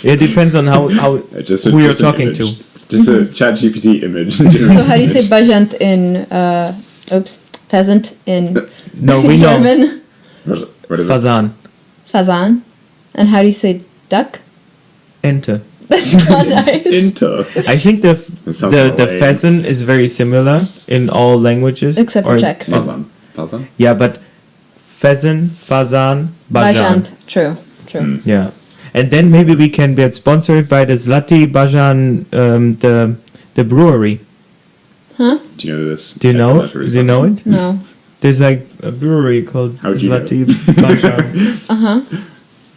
[SPEAKER 2] It depends on how
[SPEAKER 1] just
[SPEAKER 2] who you're
[SPEAKER 1] just an
[SPEAKER 2] talking
[SPEAKER 1] image.
[SPEAKER 2] to.
[SPEAKER 1] Just a chat GPT image.
[SPEAKER 3] So how do you say bajant in pheasant in
[SPEAKER 2] No, we know.
[SPEAKER 3] German?
[SPEAKER 1] What is it?
[SPEAKER 2] Fazan.
[SPEAKER 3] Fazan. And how do you say duck?
[SPEAKER 2] Enter.
[SPEAKER 3] That's not nice.
[SPEAKER 1] Into.
[SPEAKER 2] I think the
[SPEAKER 1] It sounds kinda
[SPEAKER 2] the
[SPEAKER 1] lame.
[SPEAKER 2] pheasant is very similar in all languages.
[SPEAKER 3] Except for Czech.
[SPEAKER 1] Pazan. Pazan?
[SPEAKER 2] Yeah, but pheasant, fazan, bajant.
[SPEAKER 3] Bajant. True.
[SPEAKER 2] Yeah. And then maybe we can get sponsored by the Zlatý Bajan, the brewery.
[SPEAKER 3] Huh?
[SPEAKER 1] Do you know this?
[SPEAKER 2] Do you know?
[SPEAKER 1] I'm
[SPEAKER 2] Do
[SPEAKER 1] not sure what
[SPEAKER 2] you
[SPEAKER 1] you're
[SPEAKER 2] know
[SPEAKER 1] talking
[SPEAKER 2] it?
[SPEAKER 3] No.
[SPEAKER 2] There's like a brewery called
[SPEAKER 1] How would you know?
[SPEAKER 2] Zlatý Bajan.
[SPEAKER 3] Uh-huh.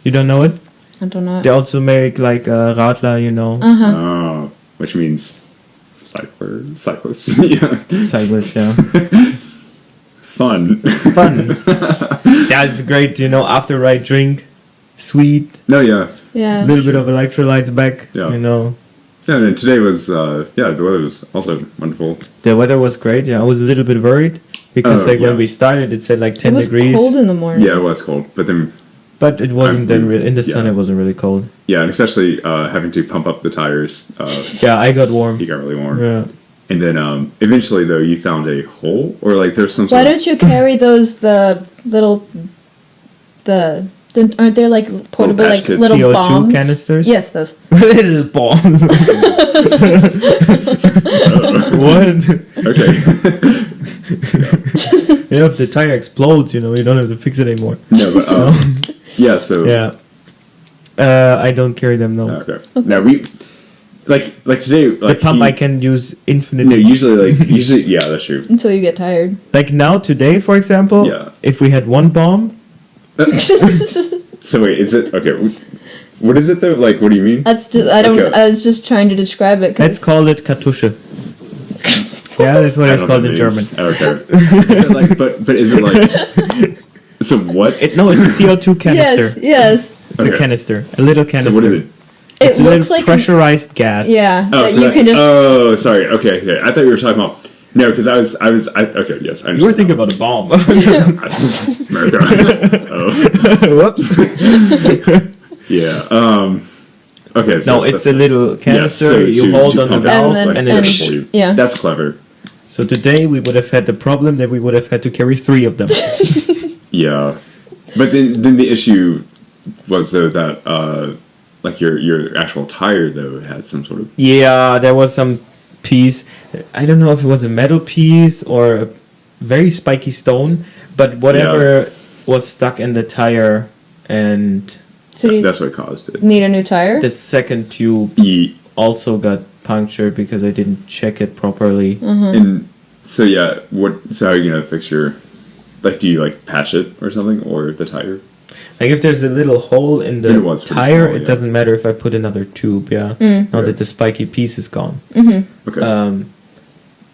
[SPEAKER 2] You don't know it?
[SPEAKER 3] I don't know.
[SPEAKER 2] They also make like Radler,
[SPEAKER 3] Uh-huh.
[SPEAKER 1] Oh, which means cyclist. Yeah.
[SPEAKER 2] cyclists, yeah.
[SPEAKER 1] Fun.
[SPEAKER 2] Fun. That's great, after right drink, sweet,
[SPEAKER 1] No, yeah.
[SPEAKER 3] Yeah.
[SPEAKER 2] a little bit of electrolytes back,
[SPEAKER 1] Yeah. Yeah, and today was, the weather was also wonderful.
[SPEAKER 2] The weather was great, yeah. I was a little bit worried because
[SPEAKER 1] Oh, yeah.
[SPEAKER 2] when we started it said like 10
[SPEAKER 3] It was
[SPEAKER 2] degrees.
[SPEAKER 3] cold in the morning.
[SPEAKER 1] Yeah, it was cold. But then,
[SPEAKER 2] But it wasn't then really, in the sun
[SPEAKER 1] Yeah.
[SPEAKER 2] it wasn't really cold.
[SPEAKER 1] yeah, and especially having to pump up the tires,
[SPEAKER 2] Yeah, I got warm.
[SPEAKER 1] you got really warm.
[SPEAKER 2] Yeah.
[SPEAKER 1] And then eventually, though, you found a hole? Or like there's some
[SPEAKER 3] Why
[SPEAKER 1] sort
[SPEAKER 3] don't you carry those aren't there like portable
[SPEAKER 1] patch
[SPEAKER 3] like
[SPEAKER 1] kits.
[SPEAKER 3] little
[SPEAKER 2] CO2
[SPEAKER 3] bombs?
[SPEAKER 2] canisters?
[SPEAKER 3] Yes, those.
[SPEAKER 2] Little bombs. What?
[SPEAKER 1] Okay.
[SPEAKER 2] If the tire explodes, you don't have to fix it anymore.
[SPEAKER 1] No, but, yeah, so.
[SPEAKER 2] Yeah. I don't carry them, no.
[SPEAKER 1] Okay. Now, we, like today,
[SPEAKER 2] The
[SPEAKER 1] like.
[SPEAKER 2] pump I can use
[SPEAKER 1] No,
[SPEAKER 2] infinitely.
[SPEAKER 1] usually, yeah, that's true.
[SPEAKER 3] Until you get tired.
[SPEAKER 2] Like now, today, for example,
[SPEAKER 1] Yeah.
[SPEAKER 2] if we had one bomb,
[SPEAKER 1] So wait, is it, okay, what is it though? Like, what do you mean?
[SPEAKER 3] That's just I don't.
[SPEAKER 1] Okay.
[SPEAKER 3] I was just trying to describe it. 'cause-
[SPEAKER 2] let's call it Kartusche. Yeah, that's what
[SPEAKER 1] I
[SPEAKER 2] it's
[SPEAKER 1] don't know
[SPEAKER 2] called
[SPEAKER 1] what
[SPEAKER 2] in
[SPEAKER 1] it
[SPEAKER 2] German.
[SPEAKER 1] means. Okay. Is it like, but is it like, so what?
[SPEAKER 2] No, it's a CO2 canister.
[SPEAKER 3] Yes.
[SPEAKER 2] It's a
[SPEAKER 1] Okay.
[SPEAKER 2] canister, a little canister.
[SPEAKER 1] So what is it?
[SPEAKER 2] It's
[SPEAKER 3] It
[SPEAKER 2] a
[SPEAKER 3] looks
[SPEAKER 2] little
[SPEAKER 3] like
[SPEAKER 2] pressurized gas.
[SPEAKER 3] yeah.
[SPEAKER 1] Oh,
[SPEAKER 3] that
[SPEAKER 1] so
[SPEAKER 3] you can just.
[SPEAKER 1] oh, sorry. Okay. I thought you were talking about, no, because okay, yes. I
[SPEAKER 2] You were
[SPEAKER 1] understand.
[SPEAKER 2] thinking about a bomb.
[SPEAKER 1] America. Oh,
[SPEAKER 2] Whoops.
[SPEAKER 1] yeah. Okay. So
[SPEAKER 2] No, it's a little canister
[SPEAKER 1] so
[SPEAKER 2] you
[SPEAKER 1] to
[SPEAKER 2] hold on the
[SPEAKER 1] pump it
[SPEAKER 2] valve
[SPEAKER 3] And then-
[SPEAKER 2] and
[SPEAKER 1] like,
[SPEAKER 2] it
[SPEAKER 1] push
[SPEAKER 3] and-
[SPEAKER 1] you.
[SPEAKER 3] yeah.
[SPEAKER 1] That's clever.
[SPEAKER 2] So today we would have had the problem that we would have had to carry 3 of them.
[SPEAKER 1] Yeah, but then the issue was though that like your actual tire though had some sort of
[SPEAKER 2] Yeah, there was some piece. I don't know if it was a metal piece or a very spiky stone, but whatever was stuck in the tire, and
[SPEAKER 3] So you
[SPEAKER 1] that's what caused it.
[SPEAKER 3] need a new tire?
[SPEAKER 2] the second tube also got punctured because I didn't check it properly.
[SPEAKER 1] And so yeah, so how are you gonna fix your, like, do you like patch it or something, or the tire?
[SPEAKER 2] Like if there's a little hole in the
[SPEAKER 1] It was pretty
[SPEAKER 2] tire,
[SPEAKER 1] small,
[SPEAKER 2] it
[SPEAKER 1] yeah.
[SPEAKER 2] doesn't matter if I put another tube. Yeah, now that the spiky piece is gone.
[SPEAKER 1] Okay.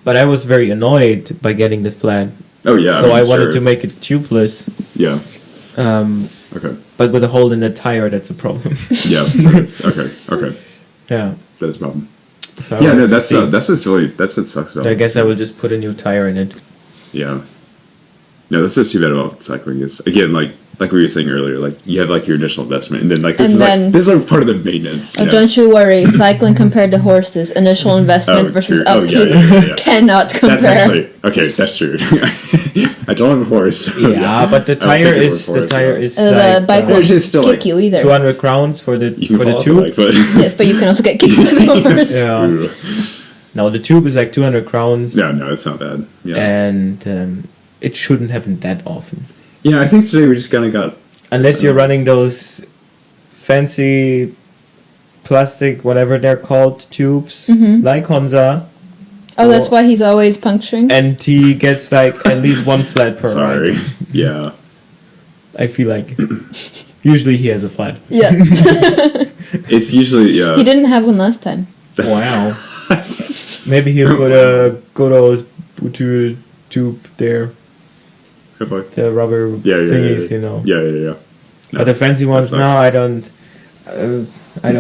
[SPEAKER 2] But I was very annoyed by getting the flat,
[SPEAKER 1] Oh yeah.
[SPEAKER 2] so
[SPEAKER 1] mean,
[SPEAKER 2] I wanted
[SPEAKER 1] sure.
[SPEAKER 2] to make it tubeless.
[SPEAKER 1] Yeah.
[SPEAKER 2] Um,
[SPEAKER 1] Okay.
[SPEAKER 2] but with a hole in the tire, that's a problem.
[SPEAKER 1] Yeah. That's, okay. Okay.
[SPEAKER 2] Yeah.
[SPEAKER 1] That is a problem.
[SPEAKER 2] So I
[SPEAKER 1] Yeah.
[SPEAKER 2] wanted
[SPEAKER 1] No.
[SPEAKER 2] to
[SPEAKER 1] That's
[SPEAKER 2] see.
[SPEAKER 1] that's what sucks about.
[SPEAKER 2] I guess I will just put a new tire in it.
[SPEAKER 1] Yeah. No, that's what's too bad about cycling is, again, like we were saying earlier, like you have like your initial investment, and then like this
[SPEAKER 3] And
[SPEAKER 1] is like part of the maintenance.
[SPEAKER 3] Oh,
[SPEAKER 1] you know?
[SPEAKER 3] don't you worry. Cycling compared to horses, initial investment
[SPEAKER 1] Oh,
[SPEAKER 3] versus
[SPEAKER 1] true. Oh,
[SPEAKER 3] upkeep
[SPEAKER 1] yeah.
[SPEAKER 3] cannot
[SPEAKER 1] That's
[SPEAKER 3] compare.
[SPEAKER 1] actually okay. That's true. I don't have a horse. So
[SPEAKER 2] Yeah, but the
[SPEAKER 1] I will take
[SPEAKER 2] tire
[SPEAKER 1] your
[SPEAKER 2] is
[SPEAKER 1] word for
[SPEAKER 2] the
[SPEAKER 1] it,
[SPEAKER 2] tire
[SPEAKER 1] yeah.
[SPEAKER 2] is
[SPEAKER 3] The
[SPEAKER 2] like
[SPEAKER 3] bike
[SPEAKER 1] Which
[SPEAKER 3] won't
[SPEAKER 1] is still,
[SPEAKER 3] kick
[SPEAKER 1] like,
[SPEAKER 3] you either.
[SPEAKER 2] 200 crowns for the
[SPEAKER 1] You can
[SPEAKER 2] for the
[SPEAKER 1] fall off
[SPEAKER 2] tube.
[SPEAKER 1] bike, but
[SPEAKER 3] Yes, but you can also get kicked by the horse.
[SPEAKER 2] Yeah.
[SPEAKER 1] Ooh.
[SPEAKER 2] No, the tube is like 200 crowns,
[SPEAKER 1] No, it's not bad. Yeah.
[SPEAKER 2] and it shouldn't happen that often,
[SPEAKER 1] Yeah, I think today we just kind of got.
[SPEAKER 2] unless you're running those fancy plastic, whatever they're called, tubes, like Honza,
[SPEAKER 3] Oh, that's why he's always puncturing?
[SPEAKER 2] and he gets like at least one flat per
[SPEAKER 1] Sorry.
[SPEAKER 2] ride.
[SPEAKER 1] Yeah.
[SPEAKER 2] I feel like usually he has a flat.
[SPEAKER 3] Yeah.
[SPEAKER 1] It's usually yeah.
[SPEAKER 3] He didn't have one last time.
[SPEAKER 2] Wow. Maybe he'll put a good old Bluetooth tube there,
[SPEAKER 1] Good luck.
[SPEAKER 2] the rubber
[SPEAKER 1] Yeah,
[SPEAKER 2] thingies, you know.
[SPEAKER 1] Yeah. No,
[SPEAKER 2] But the fancy ones,
[SPEAKER 1] sucks.
[SPEAKER 2] no, I don't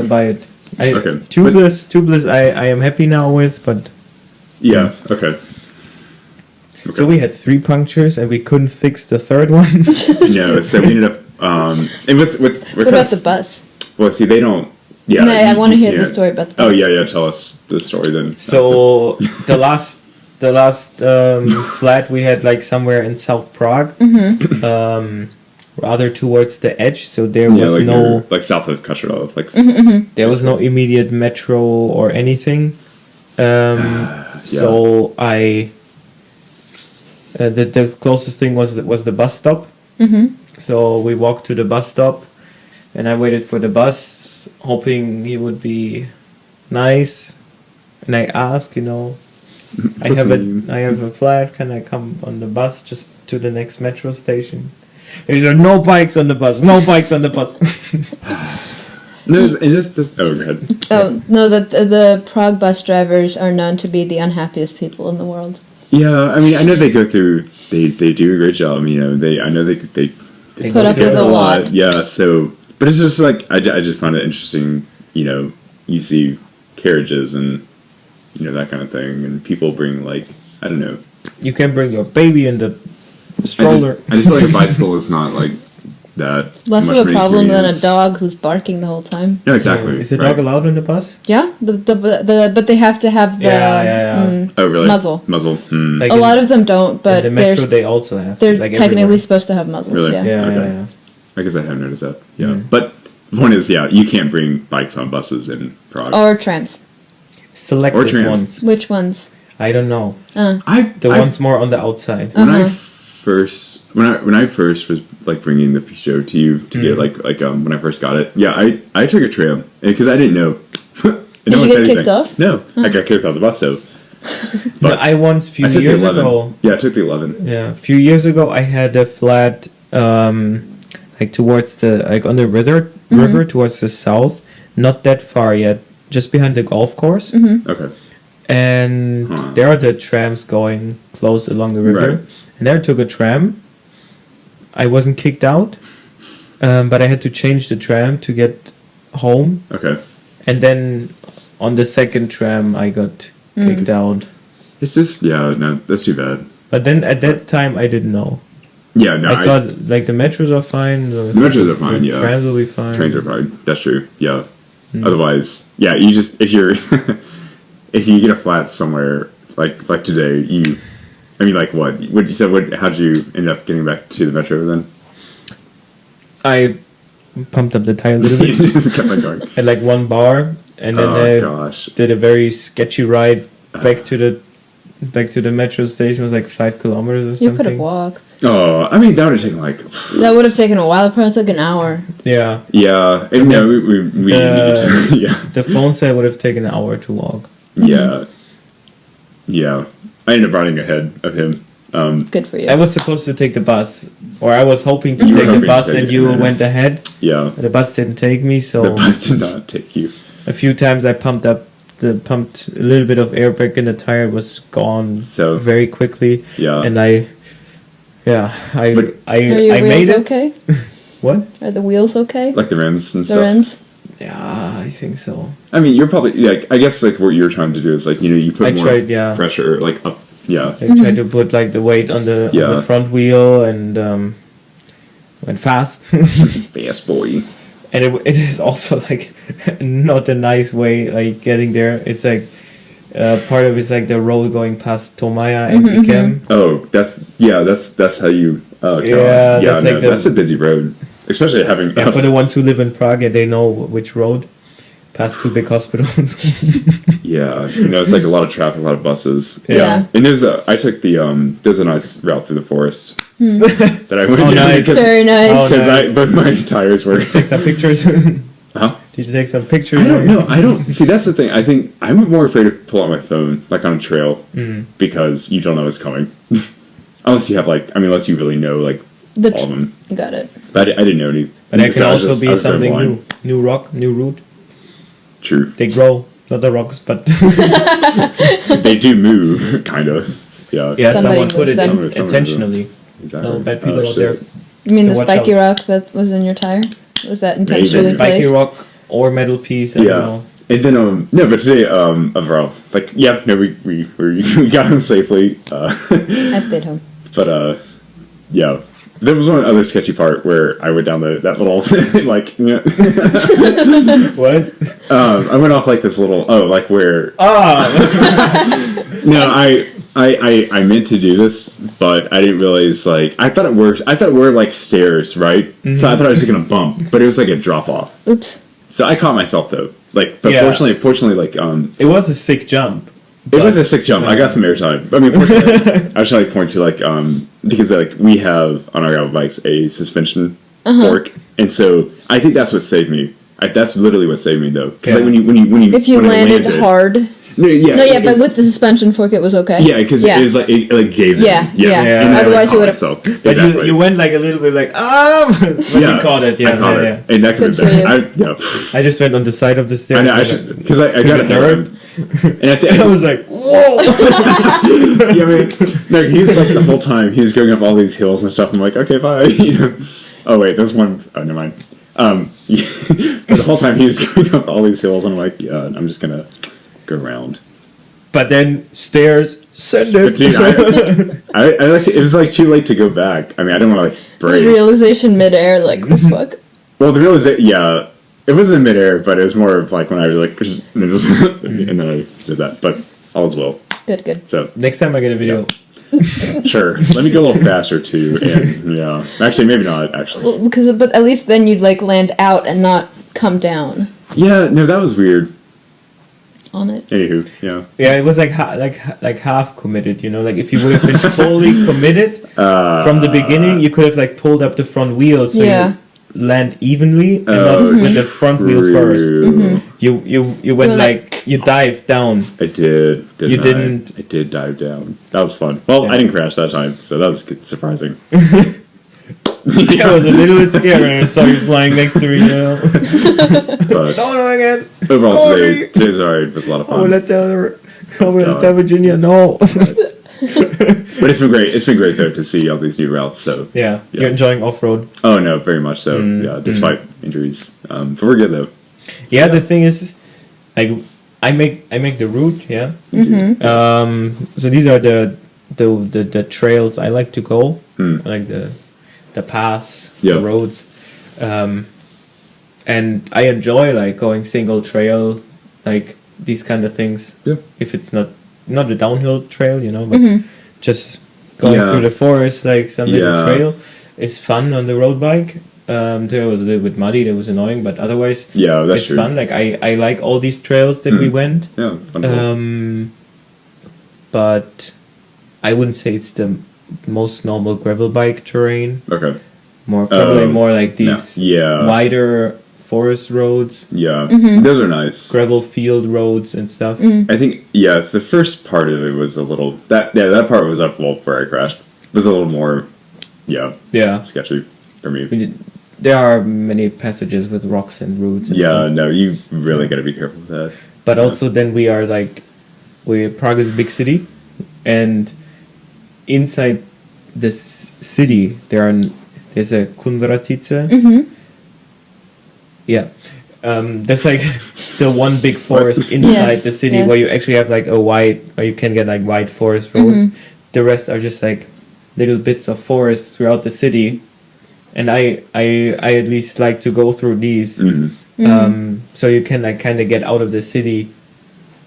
[SPEAKER 2] buy it.
[SPEAKER 1] Okay.
[SPEAKER 2] Tubeless, I am happy now with, but
[SPEAKER 1] Yeah. Okay.
[SPEAKER 2] so we had 3 punctures and we couldn't fix the third one.
[SPEAKER 1] No, so we ended up. And with
[SPEAKER 3] What about the bus?
[SPEAKER 1] Well, see, they don't. Yeah.
[SPEAKER 3] No, I
[SPEAKER 1] you-
[SPEAKER 3] want to
[SPEAKER 1] you
[SPEAKER 3] hear the
[SPEAKER 1] can't-
[SPEAKER 3] story about the bus.
[SPEAKER 1] Oh yeah. Tell us the story then.
[SPEAKER 2] So the last flat we had like somewhere in South Prague, rather towards the edge. So there
[SPEAKER 1] Yeah,
[SPEAKER 2] was
[SPEAKER 1] like
[SPEAKER 2] no
[SPEAKER 1] you're, like south of Kashirov, like.
[SPEAKER 2] there was no immediate metro or anything. So I the closest thing was the bus stop. So we walked to the bus stop, and I waited for the bus, hoping he would be nice. And I asked, I have a flat. Can I come on the bus just to the next metro station? He said, "No bikes on the bus. No bikes on the bus."
[SPEAKER 1] No, oh, go ahead.
[SPEAKER 3] Oh, no, the Prague bus drivers are known to be the unhappiest people in the world.
[SPEAKER 1] Yeah, I mean, I know they go through. They do a great job. I know they
[SPEAKER 3] Put up with a lot.
[SPEAKER 1] Yeah, so, but it's just like I just found it interesting. You see carriages and that kind of thing, and people bring, like, I don't know.
[SPEAKER 2] You can bring your baby in the stroller.
[SPEAKER 1] I just feel like a bicycle is not like that.
[SPEAKER 3] Less
[SPEAKER 1] much
[SPEAKER 3] of a
[SPEAKER 1] of an
[SPEAKER 3] problem than a
[SPEAKER 1] experience.
[SPEAKER 3] dog who's barking the whole time.
[SPEAKER 1] No, exactly.
[SPEAKER 2] Is the
[SPEAKER 1] right.
[SPEAKER 2] dog allowed on the bus?
[SPEAKER 3] Yeah, but they have to have the
[SPEAKER 2] Yeah.
[SPEAKER 1] Oh, really?
[SPEAKER 3] muzzle.
[SPEAKER 1] Muzzle. Hmm.
[SPEAKER 2] Like
[SPEAKER 3] A lot of them don't, but
[SPEAKER 2] in the metro
[SPEAKER 3] they're
[SPEAKER 2] they also have.
[SPEAKER 3] they're
[SPEAKER 2] like
[SPEAKER 3] technically
[SPEAKER 2] everywhere.
[SPEAKER 3] supposed to have muzzles.
[SPEAKER 1] Really?
[SPEAKER 3] Yeah.
[SPEAKER 2] Yeah,
[SPEAKER 1] Okay.
[SPEAKER 2] yeah.
[SPEAKER 1] I guess I have noticed that. Yeah,
[SPEAKER 2] Mm.
[SPEAKER 1] but the point is, you can't bring bikes on buses in Prague.
[SPEAKER 3] Or trams.
[SPEAKER 2] Selected
[SPEAKER 1] Or trams.
[SPEAKER 2] ones.
[SPEAKER 3] Which ones?
[SPEAKER 2] I don't know. The
[SPEAKER 1] I
[SPEAKER 2] ones more on the outside.
[SPEAKER 1] when
[SPEAKER 3] Uh-huh.
[SPEAKER 1] when I first was like bringing the show to you to get like when I first got it, I took a tram because I didn't know. And
[SPEAKER 3] Did
[SPEAKER 1] one
[SPEAKER 3] you
[SPEAKER 1] said
[SPEAKER 3] get kicked
[SPEAKER 1] anything.
[SPEAKER 3] off?
[SPEAKER 1] No, I got kicked off the bus. So
[SPEAKER 2] No,
[SPEAKER 1] But
[SPEAKER 2] I once few
[SPEAKER 1] I took
[SPEAKER 2] years
[SPEAKER 1] the 11.
[SPEAKER 2] ago.
[SPEAKER 1] Yeah, I took the 11.
[SPEAKER 2] Yeah, a few years ago I had a flat like towards the on the river towards the south, not that far yet, just behind the golf course.
[SPEAKER 1] Okay.
[SPEAKER 2] And
[SPEAKER 1] Huh.
[SPEAKER 2] there are the trams going close along the river.
[SPEAKER 1] Right.
[SPEAKER 2] And there I took a tram. I wasn't kicked out, but I had to change the tram to get home.
[SPEAKER 1] Okay.
[SPEAKER 2] And then on the second tram I got kicked out.
[SPEAKER 1] It's just no, that's too bad.
[SPEAKER 2] But then at that time I didn't know.
[SPEAKER 1] Yeah, no,
[SPEAKER 2] I thought like the metros are fine. The
[SPEAKER 1] metros are fine, yeah.
[SPEAKER 2] Trams will be fine.
[SPEAKER 1] trains are fine. That's true. Yeah.
[SPEAKER 2] Mm.
[SPEAKER 1] Otherwise, you just if you're if you get a flat somewhere like today, I mean, like what you said. How'd you end up getting back to the metro then?
[SPEAKER 2] I pumped up the tire a little bit.
[SPEAKER 1] Kept on going.
[SPEAKER 2] At like 1 bar, and then I
[SPEAKER 1] Gosh.
[SPEAKER 2] did a very sketchy ride back to the metro station. It was like 5 kilometers or
[SPEAKER 3] You
[SPEAKER 2] something.
[SPEAKER 3] could have walked.
[SPEAKER 1] Oh, I mean, that would have taken like.
[SPEAKER 3] That would have taken a while. It probably took an hour.
[SPEAKER 2] Yeah,
[SPEAKER 1] Yeah, and no, we needed to. Yeah.
[SPEAKER 2] the phone said it would have taken an hour to walk.
[SPEAKER 1] Yeah. Yeah. I ended up running ahead of him.
[SPEAKER 3] Good for you.
[SPEAKER 2] I was supposed to take the bus, or I was hoping to
[SPEAKER 1] You were
[SPEAKER 2] take
[SPEAKER 1] hoping
[SPEAKER 2] the
[SPEAKER 1] to
[SPEAKER 2] bus,
[SPEAKER 1] take
[SPEAKER 2] and
[SPEAKER 1] it,
[SPEAKER 2] you
[SPEAKER 1] yeah.
[SPEAKER 2] went ahead.
[SPEAKER 1] Yeah.
[SPEAKER 2] The bus didn't take me,
[SPEAKER 1] The
[SPEAKER 2] so
[SPEAKER 1] bus did not take you.
[SPEAKER 2] a few times I pumped a little bit of air back in the tire. It was gone
[SPEAKER 1] So-
[SPEAKER 2] very quickly,
[SPEAKER 1] Yeah.
[SPEAKER 2] and I
[SPEAKER 1] But-
[SPEAKER 3] Are your
[SPEAKER 2] I
[SPEAKER 3] wheels
[SPEAKER 2] made it.
[SPEAKER 3] okay?
[SPEAKER 2] What?
[SPEAKER 3] Are the wheels okay?
[SPEAKER 1] Like the rims and
[SPEAKER 3] The
[SPEAKER 1] stuff.
[SPEAKER 3] rims?
[SPEAKER 2] Yeah, I think so.
[SPEAKER 1] I mean, you're probably like. I guess like what you're trying to do is like you put
[SPEAKER 2] I
[SPEAKER 1] more
[SPEAKER 2] tried, yeah.
[SPEAKER 1] pressure like up. Yeah.
[SPEAKER 2] I tried to put like the weight on the
[SPEAKER 1] Yeah.
[SPEAKER 2] front wheel and went fast.
[SPEAKER 1] Fast boy.
[SPEAKER 2] And it is also like not a nice way like getting there. It's like part of it's like the road going past Tomaya and Ikem.
[SPEAKER 1] Oh, that's how you. God.
[SPEAKER 2] Yeah, that's like the-
[SPEAKER 1] that's a busy road, especially having.
[SPEAKER 2] Yeah, for the ones who live in Prague, they know which road. Past 2 big hospitals.
[SPEAKER 1] Yeah, it's like a lot of traffic, a lot of buses.
[SPEAKER 3] Yeah.
[SPEAKER 1] And there's a nice route through the forest that I went.
[SPEAKER 2] Oh,
[SPEAKER 1] in
[SPEAKER 2] nice.
[SPEAKER 1] because-
[SPEAKER 3] Very nice.
[SPEAKER 2] Oh,
[SPEAKER 1] Because
[SPEAKER 2] nice.
[SPEAKER 1] both my tires were.
[SPEAKER 2] Take some pictures.
[SPEAKER 1] Huh?
[SPEAKER 2] Did you take some pictures?
[SPEAKER 1] I don't know. I don't see. That's the thing. I think I'm more afraid to pull out my phone, like on a trail, because you don't know what's coming. Unless you have unless you really know
[SPEAKER 3] The
[SPEAKER 1] all of them.
[SPEAKER 3] Got it.
[SPEAKER 1] But I didn't know any.
[SPEAKER 2] But that can
[SPEAKER 1] so I was
[SPEAKER 2] also
[SPEAKER 1] just- I
[SPEAKER 2] be
[SPEAKER 1] was very
[SPEAKER 2] something
[SPEAKER 1] blind.
[SPEAKER 2] new. New rock, new root.
[SPEAKER 1] True.
[SPEAKER 2] They grow, not the rocks, but
[SPEAKER 1] They do move, kind of. Yeah.
[SPEAKER 2] yeah,
[SPEAKER 3] Somebody
[SPEAKER 2] someone put
[SPEAKER 3] moves
[SPEAKER 2] it
[SPEAKER 3] them.
[SPEAKER 1] Somebody
[SPEAKER 2] intentionally.
[SPEAKER 1] Exactly.
[SPEAKER 2] No bad people
[SPEAKER 1] Oh,
[SPEAKER 2] out there.
[SPEAKER 1] shit.
[SPEAKER 3] You mean the
[SPEAKER 2] So watch
[SPEAKER 3] spiky
[SPEAKER 2] out.
[SPEAKER 3] rock that was in your tire? Was that
[SPEAKER 1] Maybe.
[SPEAKER 3] intentionally
[SPEAKER 2] The spiky
[SPEAKER 3] placed?
[SPEAKER 2] rock or metal piece. I don't
[SPEAKER 1] Yeah.
[SPEAKER 2] know.
[SPEAKER 1] And then no, but today overall, we got him safely.
[SPEAKER 3] I stayed home.
[SPEAKER 1] But yeah, there was one other sketchy part where I went down that little
[SPEAKER 2] What?
[SPEAKER 1] I went off like this little where
[SPEAKER 2] Ah!
[SPEAKER 1] no I meant to do this, but I didn't realize I thought it were like stairs, right? So I thought I was just gonna bump, but it was like a drop off.
[SPEAKER 3] Oops.
[SPEAKER 1] So I caught myself though, but
[SPEAKER 2] Yeah.
[SPEAKER 1] fortunately
[SPEAKER 2] It was a sick jump.
[SPEAKER 1] it was a sick jump. I got some airtime. I mean, fortunately, I was trying to point to because we have on our gravel bikes a suspension fork, and so I think that's what saved me. That's literally what saved me though. Because
[SPEAKER 2] Yeah.
[SPEAKER 1] when you
[SPEAKER 3] If you
[SPEAKER 1] when I
[SPEAKER 3] landed hard.
[SPEAKER 1] no, yeah,
[SPEAKER 3] No, yeah,
[SPEAKER 1] it
[SPEAKER 3] but
[SPEAKER 1] was-
[SPEAKER 3] with the suspension fork, it was okay.
[SPEAKER 1] yeah, because it was it gave them.
[SPEAKER 3] Yeah, yeah.
[SPEAKER 1] And then I
[SPEAKER 3] Otherwise you
[SPEAKER 1] caught
[SPEAKER 3] would've-
[SPEAKER 1] myself.
[SPEAKER 2] But
[SPEAKER 1] Exactly.
[SPEAKER 2] you went like a little bit when you caught it. Yeah,
[SPEAKER 1] I caught
[SPEAKER 2] yeah,
[SPEAKER 1] it, and that could
[SPEAKER 3] Good
[SPEAKER 1] have
[SPEAKER 3] for
[SPEAKER 1] been.
[SPEAKER 3] you.
[SPEAKER 2] I just went on the side of the stairs.
[SPEAKER 1] I know. I should because I got
[SPEAKER 2] the
[SPEAKER 1] ahead of him. And at the
[SPEAKER 2] I
[SPEAKER 1] end,
[SPEAKER 2] was like, whoa!
[SPEAKER 1] yeah, I mean, no, he was the whole time he was going up all these hills and stuff. I'm like, okay, bye. Oh wait, there's one. Oh, never mind. But the whole time he was going up all these hills, and I'm like, yeah, I'm just gonna go around.
[SPEAKER 2] But then stairs, send
[SPEAKER 1] But
[SPEAKER 2] it.
[SPEAKER 1] dude, I it was too late to go back. I mean, I didn't want to
[SPEAKER 3] The
[SPEAKER 1] spray.
[SPEAKER 3] realization midair, like, the fuck?
[SPEAKER 1] Well, the realization, yeah, it wasn't midair, but it was more of when I was and then I did that. But all is well.
[SPEAKER 3] Good, good.
[SPEAKER 1] So
[SPEAKER 2] Next time I get a video.
[SPEAKER 1] sure, let me go a little faster too, and yeah, actually maybe not actually.
[SPEAKER 3] Well, but at least then you'd, land out and not come down
[SPEAKER 1] Yeah, no, that was weird.
[SPEAKER 3] on it.
[SPEAKER 1] Anywho, yeah.
[SPEAKER 2] Yeah, it was like half committed. If you would have been fully committed from the beginning, you could have pulled up the front wheel so
[SPEAKER 3] Yeah.
[SPEAKER 2] you land evenly and not with the front wheel first. You went
[SPEAKER 3] You're
[SPEAKER 2] you dived down.
[SPEAKER 1] I did.
[SPEAKER 2] You didn't-
[SPEAKER 1] I did dive down. That was fun. Well,
[SPEAKER 2] Yeah.
[SPEAKER 1] I didn't crash that time, so that was surprising.
[SPEAKER 2] I was a little bit scared when I saw you flying next to me.
[SPEAKER 1] But
[SPEAKER 2] No, again.
[SPEAKER 1] overall,
[SPEAKER 2] Sorry.
[SPEAKER 1] today's alright. Was a lot of
[SPEAKER 2] I will
[SPEAKER 1] fun.
[SPEAKER 2] not tell her. I will not
[SPEAKER 1] God.
[SPEAKER 2] tell Virginia no.
[SPEAKER 1] But it's been great. It's been great though to see all these new routes. So
[SPEAKER 2] Yeah, you're enjoying off road.
[SPEAKER 1] oh no, very much so. Yeah, despite injuries, but we're good though.
[SPEAKER 2] Yeah, the thing is, I make the route. Yeah. So these are the trails I like to go, like the paths,
[SPEAKER 1] Yeah.
[SPEAKER 2] the roads, and I enjoy going single trail, these kind of things.
[SPEAKER 1] Yeah.
[SPEAKER 2] If it's not a downhill trail, but just going
[SPEAKER 1] Yeah.
[SPEAKER 2] through the forest, some little
[SPEAKER 1] Yeah.
[SPEAKER 2] trail, is fun on the road bike. Today was a little bit muddy. That was annoying, but otherwise,
[SPEAKER 1] Yeah, that's
[SPEAKER 2] it's
[SPEAKER 1] true.
[SPEAKER 2] fun. Like I like all these trails that we went.
[SPEAKER 1] Yeah, wonderful.
[SPEAKER 2] But I wouldn't say it's the most normal gravel bike terrain.
[SPEAKER 1] Okay.
[SPEAKER 2] Probably more like these
[SPEAKER 1] Yeah.
[SPEAKER 2] wider forest roads,
[SPEAKER 1] Yeah,
[SPEAKER 3] Mm-hmm.
[SPEAKER 1] those are nice.
[SPEAKER 2] gravel field roads and stuff.
[SPEAKER 1] I think the first part of it was a little that part was up where I crashed was a little more
[SPEAKER 2] Yeah.
[SPEAKER 1] sketchy for me.
[SPEAKER 2] There are many passages with rocks and roots and
[SPEAKER 1] Yeah,
[SPEAKER 2] stuff.
[SPEAKER 1] no, you really got to be careful with that.
[SPEAKER 2] But also then Prague is a big city, and inside this city there's a Kunvratice. Yeah. That's like the one big forest inside
[SPEAKER 3] Yes,
[SPEAKER 2] the city
[SPEAKER 3] yes.
[SPEAKER 2] where you actually have like or you can get like wide forest roads. The rest are just like little bits of forest throughout the city. And I at least like to go through these. So you can like kind of get out of the city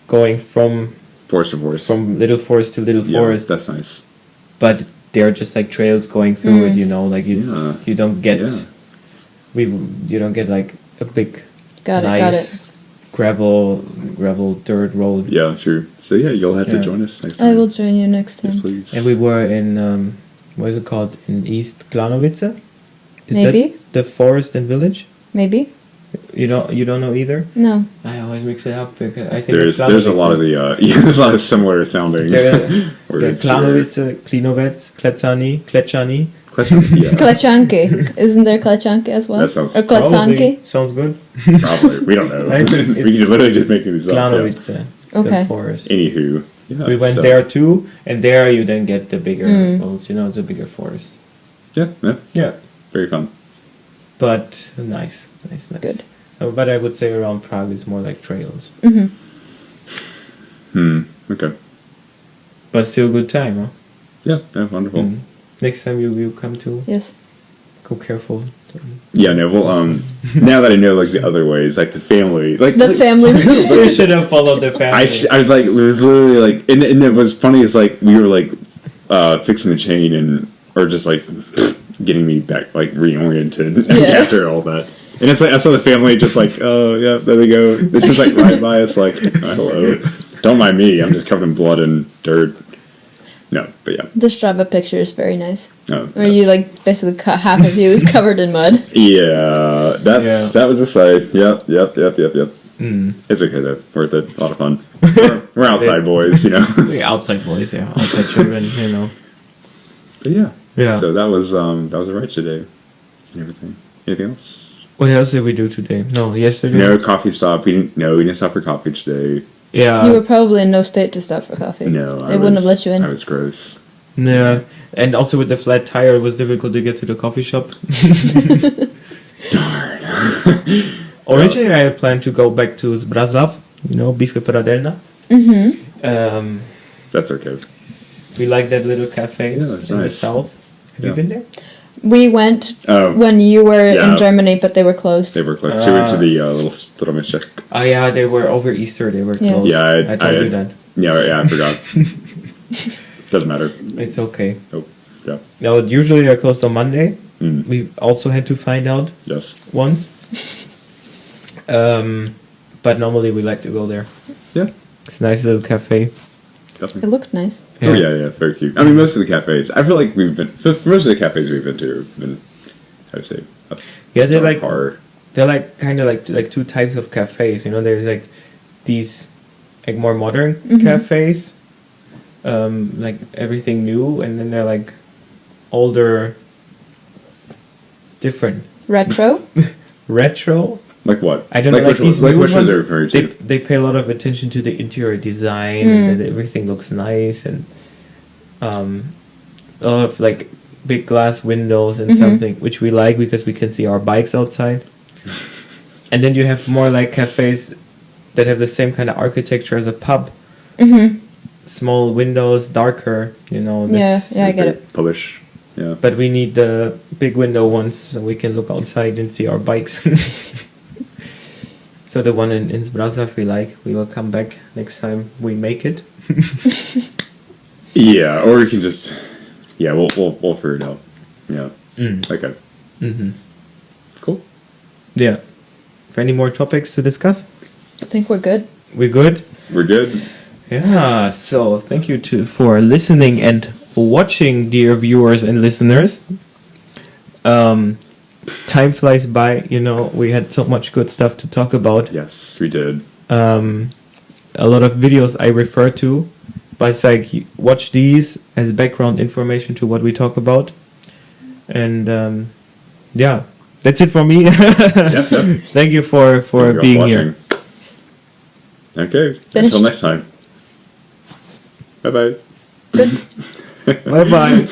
[SPEAKER 2] going from
[SPEAKER 1] Forest to forest.
[SPEAKER 2] from little forest to little
[SPEAKER 1] Yeah,
[SPEAKER 2] forest.
[SPEAKER 1] that's nice.
[SPEAKER 2] But they're just like trails going through it, like
[SPEAKER 1] Yeah.
[SPEAKER 2] you don't get
[SPEAKER 1] Yeah.
[SPEAKER 2] you don't get like a big
[SPEAKER 3] Got
[SPEAKER 2] nice gravel dirt road.
[SPEAKER 1] Yeah, true. So yeah, you'll have to
[SPEAKER 2] Yeah.
[SPEAKER 1] join us next
[SPEAKER 3] it.
[SPEAKER 1] time.
[SPEAKER 3] I will join you next
[SPEAKER 1] Yes,
[SPEAKER 3] time.
[SPEAKER 1] please.
[SPEAKER 2] And we were in what is it called, in East Klanovice? Is
[SPEAKER 3] Maybe.
[SPEAKER 2] that the forest and village?
[SPEAKER 3] Maybe?
[SPEAKER 2] You don't know either?
[SPEAKER 3] No.
[SPEAKER 2] I always mix it up because I think it's
[SPEAKER 1] There's a lot of
[SPEAKER 2] Klanovice.
[SPEAKER 1] the there's a lot of similar sounding words.
[SPEAKER 2] Klanovice, Klinovec, Klecani.
[SPEAKER 1] Yeah.
[SPEAKER 3] Klečanky. Isn't there Klečanky as well?
[SPEAKER 1] That sounds-
[SPEAKER 3] Or Klecanky?
[SPEAKER 2] Sounds good.
[SPEAKER 1] Probably. We don't know.
[SPEAKER 2] I think
[SPEAKER 1] we
[SPEAKER 2] it's
[SPEAKER 1] can literally just make these up. Yeah.
[SPEAKER 2] Klanovice,
[SPEAKER 3] Okay.
[SPEAKER 2] the forest.
[SPEAKER 1] Anywho. Yeah,
[SPEAKER 2] We went
[SPEAKER 1] so-
[SPEAKER 2] there too, and there you then get the bigger roads. It's a bigger forest.
[SPEAKER 1] Yeah, yeah.
[SPEAKER 2] Yeah,
[SPEAKER 1] Very fun.
[SPEAKER 2] but nice.
[SPEAKER 3] Good.
[SPEAKER 2] But I would say around Prague is more like trails.
[SPEAKER 1] Okay.
[SPEAKER 2] But still good time, huh?
[SPEAKER 1] Yeah, wonderful.
[SPEAKER 2] Next time you come to,
[SPEAKER 3] Yes.
[SPEAKER 2] go careful.
[SPEAKER 1] Yeah, no, well, now that I know, like, the other ways, like, the family, like...
[SPEAKER 3] The family.
[SPEAKER 2] You should have followed the family.
[SPEAKER 1] I like, it was literally, like, and it was funny, it's like, we were, like, fixing the chain or just, like, getting me back, like, reoriented
[SPEAKER 3] Yeah.
[SPEAKER 1] after all that. And it's like, I saw the family just like, oh, yeah, there they go. They just, like, right by us, like, oh, hello. Don't mind me, I'm just covered in blood and dirt. No, but yeah.
[SPEAKER 3] The Strava picture is very nice.
[SPEAKER 1] No,
[SPEAKER 3] Where you like basically half of you is covered in mud.
[SPEAKER 1] Yeah, that was a sight. Yep. It's okay though, worth it. A lot of fun. We're outside boys,
[SPEAKER 2] The outside boys, yeah. Outside children,
[SPEAKER 1] But yeah.
[SPEAKER 2] Yeah.
[SPEAKER 1] So that was a ride today and everything. Anything else?
[SPEAKER 2] What else did we do today? No, yesterday?
[SPEAKER 1] No coffee stop. We didn't stop for coffee today.
[SPEAKER 2] Yeah.
[SPEAKER 3] You were probably in no state to stop for coffee.
[SPEAKER 1] No,
[SPEAKER 3] They wouldn't have let you in.
[SPEAKER 1] I was gross.
[SPEAKER 2] Yeah. And also with the flat tire, it was difficult to get to the coffee shop.
[SPEAKER 1] Darn.
[SPEAKER 2] Originally, I had planned to go back to Zbraslav, Bify Pradelna.
[SPEAKER 1] That's okay.
[SPEAKER 2] We like that little cafe
[SPEAKER 1] Yeah, it's
[SPEAKER 2] in the
[SPEAKER 1] nice.
[SPEAKER 2] south. Have you
[SPEAKER 1] Yeah.
[SPEAKER 2] been there?
[SPEAKER 3] We went
[SPEAKER 1] Oh.
[SPEAKER 3] when you were
[SPEAKER 1] Yeah.
[SPEAKER 3] in Germany, but they were closed.
[SPEAKER 1] They were close. So we went to the little Stromeček.
[SPEAKER 2] Oh yeah, they were over Easter. They were
[SPEAKER 3] Yeah.
[SPEAKER 2] closed.
[SPEAKER 1] Yeah,
[SPEAKER 2] I told you that.
[SPEAKER 1] Yeah, I forgot. Doesn't matter.
[SPEAKER 2] It's okay.
[SPEAKER 1] Oh, yeah.
[SPEAKER 2] No, usually they're closed on Monday.
[SPEAKER 1] Mm.
[SPEAKER 2] We also had to find out
[SPEAKER 1] Yes.
[SPEAKER 2] once. But normally we like to go there.
[SPEAKER 1] Yeah.
[SPEAKER 2] It's a nice little cafe.
[SPEAKER 3] It
[SPEAKER 1] Definitely.
[SPEAKER 3] looked nice.
[SPEAKER 1] Oh yeah, very cute. I mean, most of the cafes. I feel like for most of the cafes we've been to have been, I'd say,
[SPEAKER 2] Yeah, they're like
[SPEAKER 1] par.
[SPEAKER 2] they're like kind of like two types of cafes. There's like these like more modern cafes, like everything new, and then they're like older. It's different.
[SPEAKER 3] Retro?
[SPEAKER 2] Retro.
[SPEAKER 1] Like what?
[SPEAKER 2] I don't know, like these new
[SPEAKER 1] which ones
[SPEAKER 2] ones,
[SPEAKER 1] are referring
[SPEAKER 2] they,
[SPEAKER 1] to?
[SPEAKER 2] they pay a lot of attention to the interior design and that everything looks nice and a lot of like big glass windows and something which we like because we can see our bikes outside. And then you have more like cafes that have the same kind of architecture as a pub. Small windows, darker,
[SPEAKER 3] Yeah, I get it.
[SPEAKER 1] Publish. Yeah.
[SPEAKER 2] But we need the big window ones so we can look outside and see our bikes. So the one in Zbraslav we like. We will come back next time we make it.
[SPEAKER 1] Yeah, or we can just. Yeah, we'll figure it out. Yeah.
[SPEAKER 2] Mm.
[SPEAKER 1] Okay.
[SPEAKER 2] Mm-hmm. Yeah. Any more topics to discuss?
[SPEAKER 3] I think we're good.
[SPEAKER 2] We good?
[SPEAKER 1] We're good.
[SPEAKER 2] Yeah. So thank you for listening and watching, dear viewers and listeners. Time flies by. We had so much good stuff to talk about.
[SPEAKER 1] Yes, we did.
[SPEAKER 2] A lot of videos I refer to, but it's like watch these as background information to what we talk about. And yeah, that's it for me.
[SPEAKER 1] Yep.
[SPEAKER 2] Thank you for being here.
[SPEAKER 1] Okay.
[SPEAKER 3] Finished.
[SPEAKER 1] Until next time. Bye bye.
[SPEAKER 3] Good.
[SPEAKER 2] Bye bye.